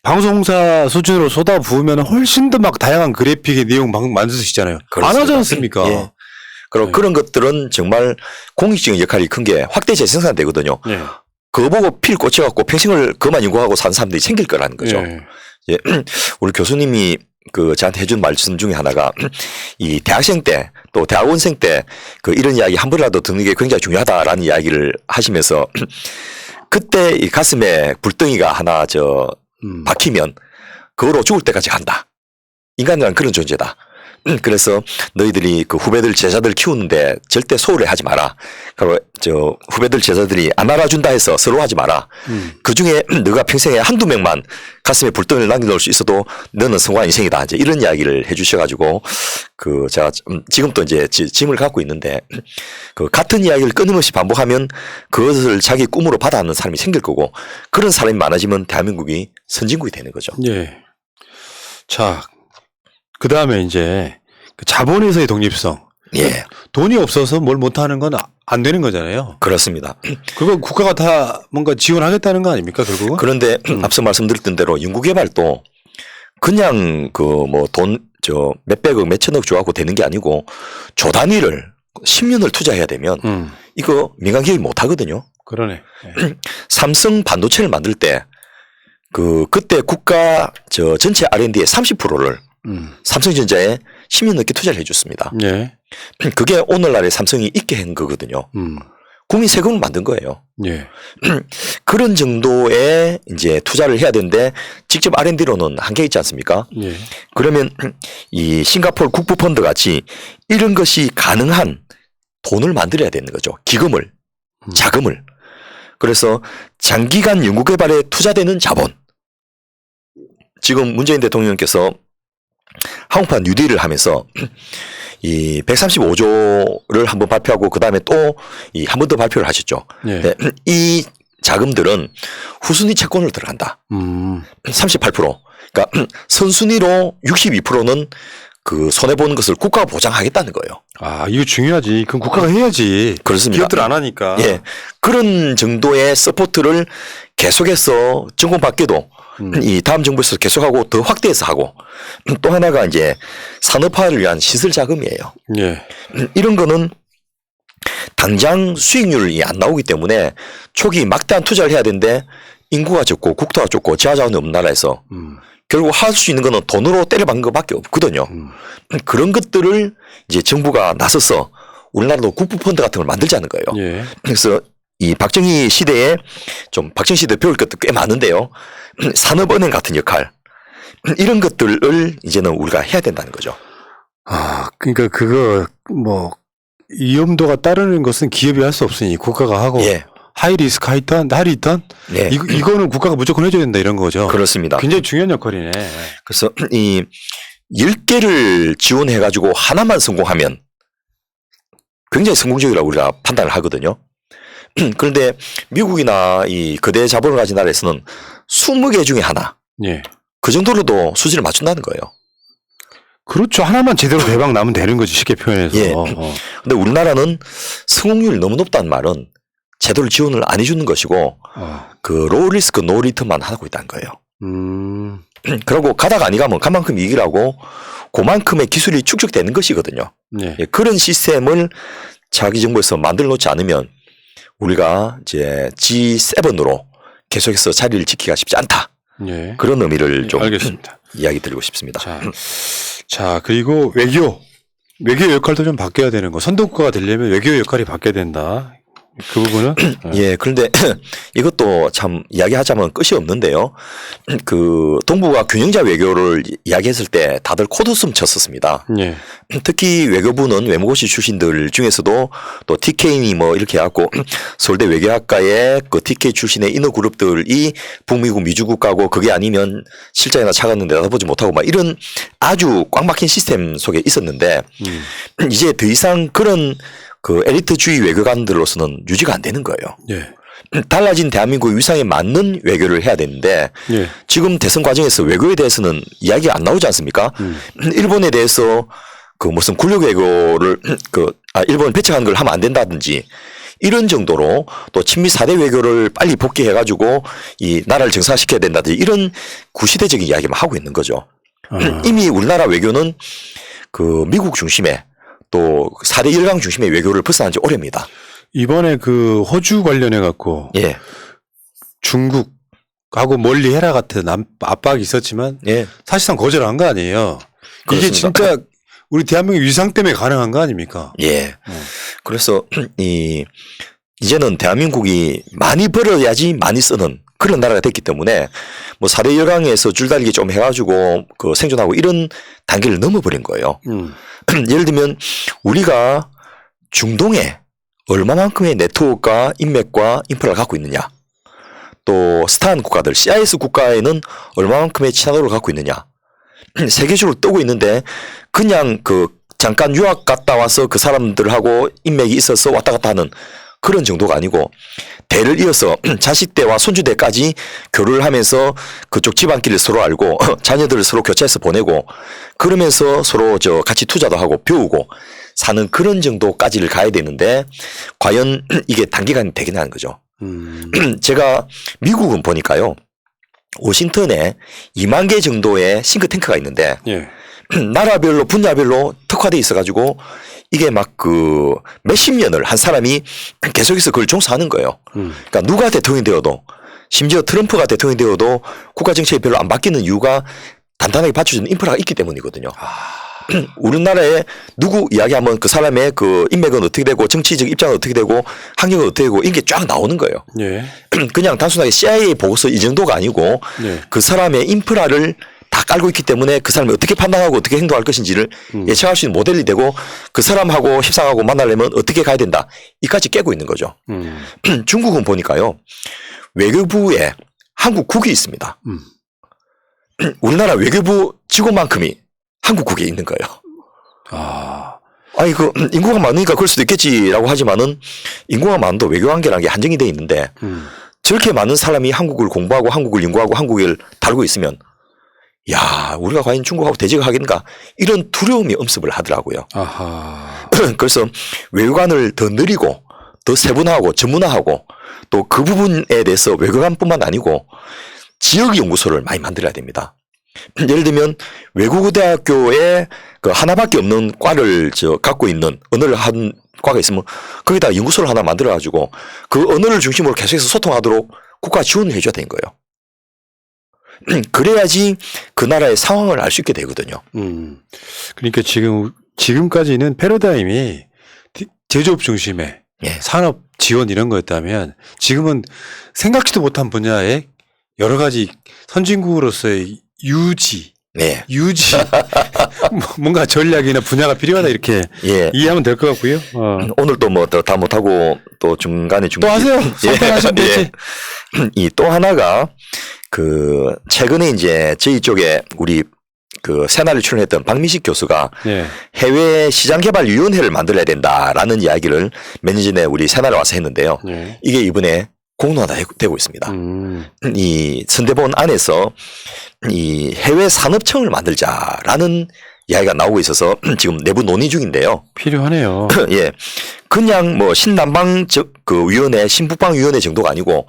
S2: 방송사 수준으로 쏟아 부으면 훨씬 더 막 다양한 그래픽의 내용 만드시잖아요. 안 하지 않습니까?
S3: 예. 그리고 그런 것들은 정말 공익적인 역할이 큰 게 확대 재생산되거든요.
S2: 예.
S3: 그거 보고 필 꽂혀갖고 평생을 그만 연구하고 사는 사람들이 생길 거라는 거죠. 예. 우리 교수님이 저한테 해준 말씀 중에 하나가 이 대학생 때 또 대학원생 때 이런 이야기 한 번이라도 듣는 게 굉장히 중요하다라는 이야기를 하시면서 그때 이 가슴에 불덩이가 하나 박히면 그거로 죽을 때까지 간다. 인간이란 그런 존재다. 그래서 너희들이 후배들 제자들 키우는데 절대 소홀히 하지 마라. 그리고 후배들 제자들이 안 알아준다 해서 서로 하지 마라. 그 중에 너가 평생에 한두 명만 가슴에 불덩이를 남겨놓을 수 있어도 너는 성공한 인생이다. 이제 이런 이야기를 해주셔가지고 제가 지금도 이제 짐을 갖고 있는데 같은 이야기를 끊임없이 반복하면 그것을 자기 꿈으로 받아하는 사람이 생길 거고 그런 사람이 많아지면 대한민국이 선진국이 되는 거죠.
S2: 예. 자. 그 다음에 이제 자본에서의 독립성.
S3: 예.
S2: 돈이 없어서 뭘 못하는 건 안 되는 거잖아요.
S3: 그렇습니다.
S2: 그건 국가가 다 뭔가 지원하겠다는 거 아닙니까, 결국은?
S3: 그런데 앞서 말씀드렸던 대로 연구개발도 그냥 돈 몇백억, 몇천억 줘갖고 되는 게 아니고 조 단위를 10년을 투자해야 되면 이거 민간 기업이 못 하거든요.
S2: 그러네. 예.
S3: 삼성 반도체를 만들 때 그때 국가 전체 R&D의 30%를 삼성전자에 10년 넘게 투자를 해줬습니다.
S2: 예.
S3: 그게 오늘날의 삼성이 있게 한 거거든요. 국민 세금을 만든 거예요.
S2: 예.
S3: 그런 정도의 이제 투자를 해야 되는데 직접 R&D로는 한계 있지 않습니까?
S2: 예.
S3: 그러면 이 싱가포르 국부펀드 같이 이런 것이 가능한 돈을 만들어야 되는 거죠. 기금을, 자금을. 그래서 장기간 연구개발에 투자되는 자본. 지금 문재인 대통령께서 한국판 뉴딜을 하면서 이 135조를 한번 발표하고 그 다음에 또 한 번 더 발표를 하셨죠.
S2: 예.
S3: 네, 이 자금들은 후순위 채권으로 들어간다. 38%. 그러니까 선순위로 62%는 손해 보는 것을 국가가 보장하겠다는 거예요.
S2: 아, 이거 중요하지. 그럼 국가가 해야지.
S3: 그렇습니다.
S2: 기업들 안 하니까.
S3: 예. 그런 정도의 서포트를 계속해서 정권 밖에도 이 다음 정부에서 계속하고 더 확대해서 하고 또 하나가 이제 산업화를 위한 시설 자금이에요.
S2: 예.
S3: 이런 거는 당장 수익률이 안 나오기 때문에 초기 막대한 투자를 해야 되는데 인구가 적고 국토가 좁고 지하자원이 없는 나라에서 결국 할 수 있는 거는 돈으로 때려박는 것밖에 없거든요. 그런 것들을 이제 정부가 나서서 우리나라도 국부펀드 같은 걸 만들자는 거예요.
S2: 예.
S3: 그래서 이 박정희 시대에 박정희 시대 배울 것도 꽤 많은데요. 산업은행 같은 역할 이런 것들을 이제는 우리가 해야 된다는 거죠.
S2: 아, 그러니까 위험도가 따르는 것은 기업이 할 수 없으니 국가가 하고
S3: 예.
S2: 하이 리스크 하이 리턴
S3: 예.
S2: 이거는 국가가 무조건 해줘야 된다 이런 거죠.
S3: 그렇습니다.
S2: 굉장히 중요한 역할이네.
S3: 그래서 이 10개를 지원해가지고 하나만 성공하면 굉장히 성공적이라고 우리가 판단을 하거든요. 그런데 미국이나 이 거대 자본을 가진 나라에서는 20개 중에 하나.
S2: 예.
S3: 그 정도로도 수준을 맞춘다는 거예요.
S2: 그렇죠. 하나만 제대로 대박 나면 되는 거지, 쉽게 표현해서.
S3: 예. 근데 우리나라는 성공률이 너무 높다는 말은 제대로 지원을 안 해주는 것이고, 로우 리스크, 노 리턴만 하고 있다는 거예요. 그러고 가다가 아니 가면 그만큼 이익을 하고, 그만큼의 기술이 축적되는 것이거든요.
S2: 예.
S3: 예, 그런 시스템을 자기 정부에서 만들어 놓지 않으면 우리가 이제 G7으로 계속해서 자리를 지키기가 쉽지 않다.
S2: 예.
S3: 그런 의미를 좀
S2: 알겠습니다.
S3: 이야기 드리고 싶습니다.
S2: 자, 그리고 외교. 외교 역할도 좀 바뀌어야 되는 거. 선도국가가 되려면 외교 역할이 바뀌어야 된다. 그 부분은
S3: 예, 그런데 이것도 참 이야기하자면 끝이 없는데요. 그 동북아 균형자 외교를 이야기했을 때 다들 코드숨 쳤었습니다.
S2: 예.
S3: 특히 외교부는 외무고시 출신들 중에서도 또 TK니 뭐 이렇게 해갖고 서울대 외교학과의 그 TK 출신의 인어 그룹들이 북미국 미주국가고 그게 아니면 실장이나 차관은 내다보지 못하고 막 이런 아주 꽉 막힌 시스템 속에 있었는데 이제 더 이상 그런 그 엘리트주의 외교관들로서는 유지가 안 되는 거예요.
S2: 예.
S3: 달라진 대한민국 위상에 맞는 외교를 해야 되는데
S2: 예.
S3: 지금 대선 과정에서 외교에 대해서는 이야기가 안 나오지 않습니까? 일본에 대해서 그 무슨 굴욕 외교를 일본 배척한 걸 하면 안 된다든지 이런 정도로 또 친미 4대 외교를 빨리 복귀해가지고 이 나라를 정상화시켜야 된다든지 이런 구시대적인 이야기만 하고 있는 거죠. 이미 우리나라 외교는 그 미국 중심의 또 4대 열강 중심의 외교를 벗어난 지 오래입니다.
S2: 이번에 그 호주 관련해 갖고
S3: 예.
S2: 중국하고 멀리 해라 같은 압박이 있었지만
S3: 예.
S2: 사실상 거절한 거 아니에요. 이게
S3: 그렇습니다.
S2: 진짜 우리 대한민국 위상 때문에 가능한 거 아닙니까?
S3: 예. 그래서 이제는 대한민국이 많이 벌어야지 많이 쓰는 그런 나라가 됐기 때문에 뭐 4대 열강에서 줄다리기 좀 해가지고 그 생존하고 이런 단계를 넘어버린 거예요. 예를 들면 우리가 중동에 얼마만큼의 네트워크와 인맥과 인프라를 갖고 있느냐. 또 스탄 국가들 CIS 국가에는 얼마만큼의 친화도를 갖고 있느냐. 세계적으로 뜨고 있는데 그냥 그 잠깐 유학 갔다 와서 그 사람들하고 인맥이 있어서 왔다 갔다 하는 그런 정도가 아니고 대를 이어서 자식 대와 손주 대까지 교류를 하면서 그쪽 집안끼리 서로 알고 자녀들을 서로 교체해서 보내고 그러면서 서로 같이 투자도 하고 배우고 사는 그런 정도까지를 가야 되는데 과연 이게 단기간에 되겠냐는 거죠. 제가 미국은 보니까요. 워싱턴에 2만 개 정도의 싱크탱크가 있는데
S2: 예.
S3: 나라별로 분야별로 특화돼 있어가지고 이게 막 그 몇십 년을 한 사람이 계속해서 그걸 종사하는 거예요. 그러니까 누가 대통령이 되어도 심지어 트럼프가 대통령이 되어도 국가 정책이 별로 안 바뀌는 이유가 단단하게 받쳐주는 인프라가 있기 때문이거든요. 우리나라에 누구 이야기하면 그 사람의 그 인맥은 어떻게 되고 정치적 입장은 어떻게 되고 학력은 어떻게 되고 이런 게 쫙 나오는 거예요.
S2: 예.
S3: 그냥 단순하게 CIA 보고서 이 정도가 아니고
S2: 예.
S3: 그 사람의 인프라를 다 깔고 있기 때문에 그 사람이 어떻게 판단하고 어떻게 행동할 것인지를 예측할 수 있는 모델이 되고 그 사람하고 협상하고 만나려면 어떻게 가야 된다. 이까지 깨고 있는 거죠. 중국은 보니까요. 외교부에 한국국이 있습니다. 우리나라 외교부 직원만큼이 한국국에 있는 거예요. 아니 그 인구가 많으니까 그럴 수도 있겠지라고 하지만은 인구가 많아도 외교관계라는 게 한정이 돼 있는데 저렇게 많은 사람이 한국을 공부하고 한국을 연구하고 한국을 다루고 있으면 야 우리가 과연 중국하고 대적을 하겠는가 이런 두려움이 엄습을 하더라고요.
S2: 아하.
S3: 그래서 외교관을 더 늘리고 더 세분화하고 전문화하고 또 그 부분에 대해서 외교관뿐만 아니고 지역 연구소를 많이 만들어야 됩니다. 예를 들면 외국어대학교에 그 하나밖에 없는 과를 갖고 있는 언어를 한 과가 있으면 거기다 연구소를 하나 만들어 가지고 그 언어를 중심으로 계속해서 소통하도록 국가 지원을 해줘야 되는 거예요. 그래야지 그 나라의 상황을 알 수 있게 되거든요.
S2: 그러니까 지금까지는 패러다임이 제조업 중심의
S3: 예.
S2: 산업 지원 이런 거였다면 지금은 생각지도 못한 분야에 여러 가지 선진국으로서의 유지
S3: 네.
S2: 뭔가 전략이나 분야가 필요하다 이렇게
S3: 예.
S2: 이해하면 될 것 같고요.
S3: 오늘 또 뭐 다 못하고 또 중간에
S2: 또 하세요. 선택하시면 되지.
S3: 이 또 하나가 그 최근에 이제 저희 쪽에 우리 그 새날을 출연했던 박민식 교수가
S2: 예.
S3: 해외 시장개발위원회를 만들어야 된다라는 이야기를 몇 년 전에 우리 새날에 와서 했는데요.
S2: 예.
S3: 이게 이번에 공론화되고 있습니다. 이 선대본 안에서 이 해외 산업청을 만들자라는 이야기가 나오고 있어서 지금 내부 논의 중인데요.
S2: 필요하네요.
S3: 예, 그냥 뭐 신남방 그 위원회, 신북방 위원회 정도가 아니고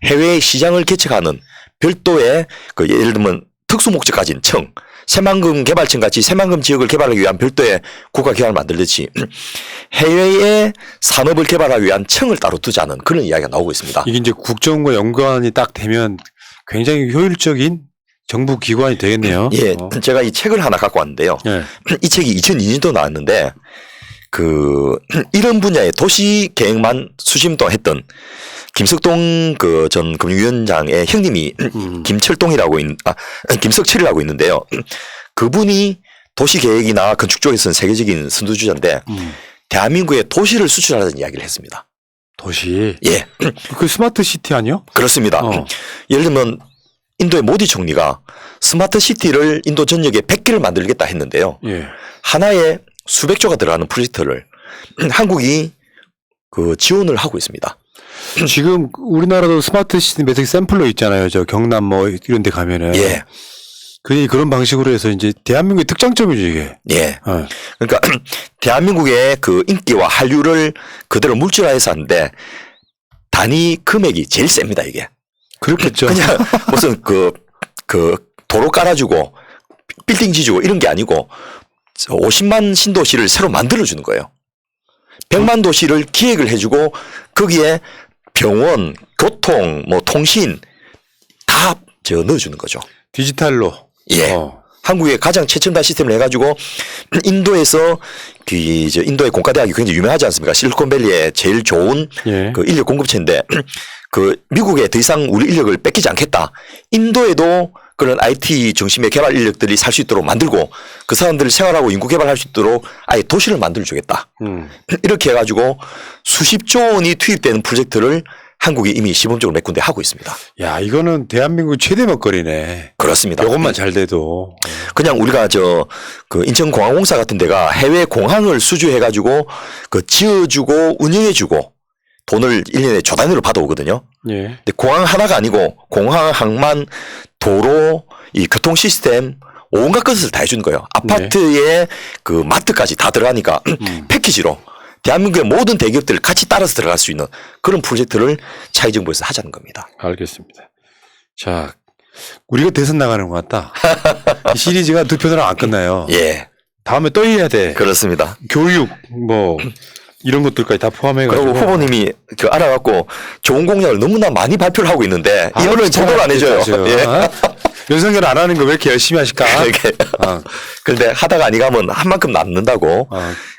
S3: 해외 시장을 개척하는 별도의 그 예를 들면 특수 목적 가진 청, 새만금 개발청 같이 새만금 지역을 개발하기 위한 별도의 국가기관을 만들듯이 해외의 산업을 개발하기 위한 청을 따로 두자는 그런 이야기가 나오고 있습니다.
S2: 이게 이제 국정과 연관이 딱 되면 굉장히 효율적인 정부 기관이 되겠네요.
S3: 예, 제가 이 책을 하나 갖고 왔는데요.
S2: 예.
S3: 이 책이 2002년도 나왔는데 이런 분야의 도시 계획만 수십 년 동안 했던 김석동 그 전 금융위원장의 형님이 김석철이라고 있는데요. 그분이 도시 계획이나 건축 쪽에서는 세계적인 선두주자인데 대한민국에 도시를 수출하자는 이야기를 했습니다.
S2: 도시.
S3: 예.
S2: 그 스마트 시티 아니요?
S3: 그렇습니다. 예를 들면 인도의 모디 총리가 스마트 시티를 인도 전역에 100개를 만들겠다 했는데요.
S2: 예.
S3: 하나에 수백 조가 들어가는 프로젝트를 한국이 그 지원을 하고 있습니다.
S2: 지금 우리나라도 스마트 시티 몇 개 샘플로 있잖아요. 저 경남 뭐 이런 데 가면은.
S3: 예.
S2: 그런 방식으로 해서 이제 대한민국의 특장점이죠, 이게.
S3: 예. 그러니까 대한민국의 그 인기와 한류를 그대로 물질화해서 하는데 단위 금액이 제일 셉니다, 이게.
S2: 그렇겠죠.
S3: 그냥 무슨 그 도로 깔아주고 빌딩 지주고 이런 게 아니고 50만 신도시를 새로 만들어주는 거예요. 100만 도시를 기획을 해주고 거기에 병원, 교통, 뭐 통신 다 넣어주는 거죠.
S2: 디지털로.
S3: 예. 한국의 가장 최첨단 시스템을 해가지고 인도에서 인도의 공과대학이 굉장히 유명하지 않습니까? 실리콘밸리의 제일 좋은
S2: 예.
S3: 그 인력 공급체인데 미국에 더 이상 우리 인력을 뺏기지 않겠다. 인도에도 그런 IT 중심의 개발 인력들이 살 수 있도록 만들고 그 사람들을 생활하고 인구 개발할 수 있도록 아예 도시를 만들어주겠다. 이렇게 해가지고 수십조 원이 투입되는 프로젝트를 한국이 이미 시범적으로 몇 군데 하고 있습니다.
S2: 야, 이거는 대한민국 최대 먹거리네.
S3: 그렇습니다.
S2: 이것만 잘 돼도.
S3: 그냥 우리가 인천공항공사 같은 데가 해외 공항을 수주해가지고 지어주고 운영해주고 돈을 1년에 조 단위로 받아오거든요.
S2: 예.
S3: 근데 공항 하나가 아니고 공항, 항만, 도로, 이 교통 시스템 온갖 것을 다 해주는 거예요. 아파트에 그 마트까지 다 들어가니까 패키지로 대한민국의 모든 대기업들을 같이 따라서 들어갈 수 있는 그런 프로젝트를 차기 정부에서 하자는 겁니다.
S2: 알겠습니다. 자, 우리가 대선 나가는 것 같다. 이 시리즈가 두 편으로 안 끝나요.
S3: 예.
S2: 다음에 또 해야 돼.
S3: 그렇습니다.
S2: 교육, 뭐, 이런 것들까지 다 포함해가지고.
S3: 그리고 후보님이 알아갖고 좋은 공약을 너무나 많이 발표를 하고 있는데 이거는 보도를 안 해줘요. 예.
S2: 윤석열 안 하는 거 왜 이렇게 열심히 하실까?
S3: 그런데 하다가 아니 가면 한 만큼 남는다고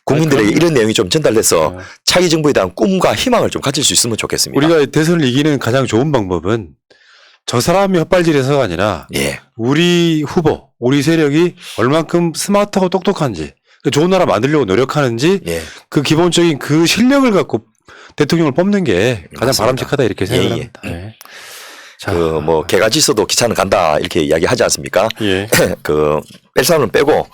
S3: 국민들에게 이런 내용이 좀 전달돼서 차기 정부에 대한 꿈과 희망을 좀 가질 수 있으면 좋겠습니다.
S2: 우리가 대선을 이기는 가장 좋은 방법은 저 사람이 헛발질해서가 아니라
S3: 예.
S2: 우리 후보, 우리 세력이 얼만큼 스마트하고 똑똑한지 좋은 나라 만들려고 노력하는지
S3: 예.
S2: 그 기본적인 그 실력을 갖고 대통령을 뽑는 게 가장
S3: 맞습니다.
S2: 바람직하다 이렇게 생각을
S3: 예,
S2: 합니다. 예. 자,
S3: 개가 짖어도 기차는 간다 이렇게 이야기하지 않습니까?
S2: 예.
S3: 뺄 사람은 빼고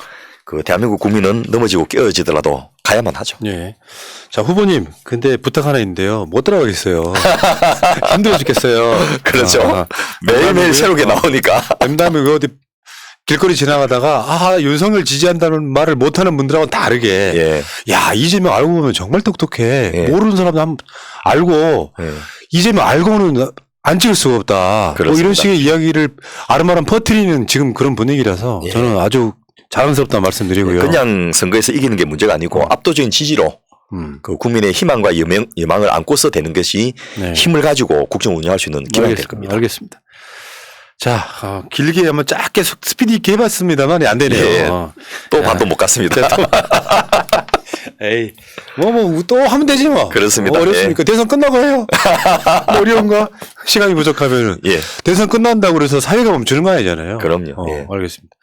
S3: 대한민국 국민은 넘어지고 깨어지더라도 가야만 하죠.
S2: 예. 자, 후보님, 근데 부탁 하나 있는데요. 못 따라가겠어요. 힘들어 죽겠어요.
S3: 그렇죠. 매일매일 새롭게 나오니까.
S2: 그다음에 어디 길거리 지나가다가 윤석열 지지한다는 말을 못하는 분들하고는 다르게
S3: 예.
S2: 야, 이재명 알고 보면 정말 똑똑해.
S3: 예.
S2: 모르는 사람도 한번 알고
S3: 예.
S2: 이재명 알고는 안 찍을 수가 없다. 뭐 이런 식의 이야기를 아름아름 퍼뜨리는 지금 그런 분위기라서
S3: 예.
S2: 저는 아주 자랑스럽다 말씀드리고요.
S3: 그냥 선거에서 이기는 게 문제가 아니고 압도적인 지지로 국민의 희망과 여망을 안고서 되는 것이
S2: 네.
S3: 힘을 가지고 국정 운영할 수 있는 기반이 될 겁니다.
S2: 알겠습니다. 자, 길게 한번 짧게 스피디 있게 해봤습니다만 안 되네요.
S3: 예. 또 반도 못 갔습니다.
S2: 에이, 또 하면 되지 뭐.
S3: 그렇습니다.
S2: 어렵습니까?
S3: 예.
S2: 대선 끝나고 해요. 뭐 어려운가? 시간이 부족하면은.
S3: 예.
S2: 대선 끝난다고 그래서 사회가 멈추는 거 아니잖아요.
S3: 그럼요. 예.
S2: 알겠습니다.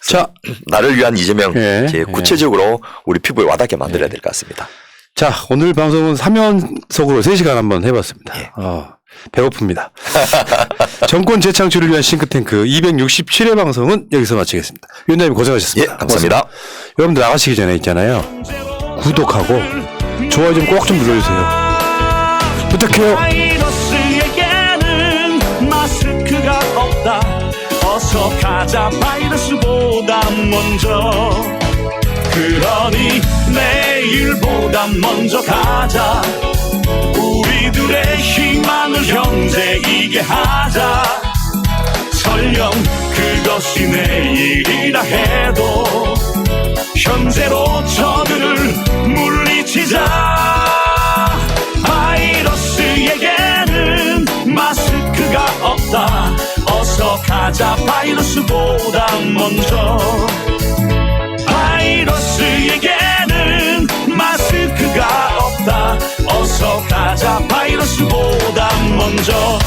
S2: 자,
S3: 나를 위한 이재명
S2: 예.
S3: 구체적으로 우리 피부에 와닿게 만들어야 될 것 같습니다.
S2: 자, 오늘 방송은 3연속으로 3시간 한번 해봤습니다.
S3: 예.
S2: 배고픕니다. 정권 재창출을 위한 싱크탱크 267회 방송은 여기서 마치겠습니다. 위원장님 고생하셨습니다.
S3: 예, 감사합니다.
S2: 고맙습니다. 여러분들 나가시기 전에 있잖아요. 구독하고 좋아요 좀 꼭 좀 눌러주세요. 부탁해요.
S1: 바이러스에게는 마스크가 없다. 어서 가자 바이러스보다 먼저. 그러니 내일보다 먼저 가자. 우리들의 희망을 형제이게 하자. 설령 그것이 내일이라 해도 현재로 저들을 물리치자. 바이러스에게는 마스크가 없다. 어서 가자 바이러스보다 먼저. 바이러스에게는 마스크가 없다. 어서 가자 바이러스보다 먼저.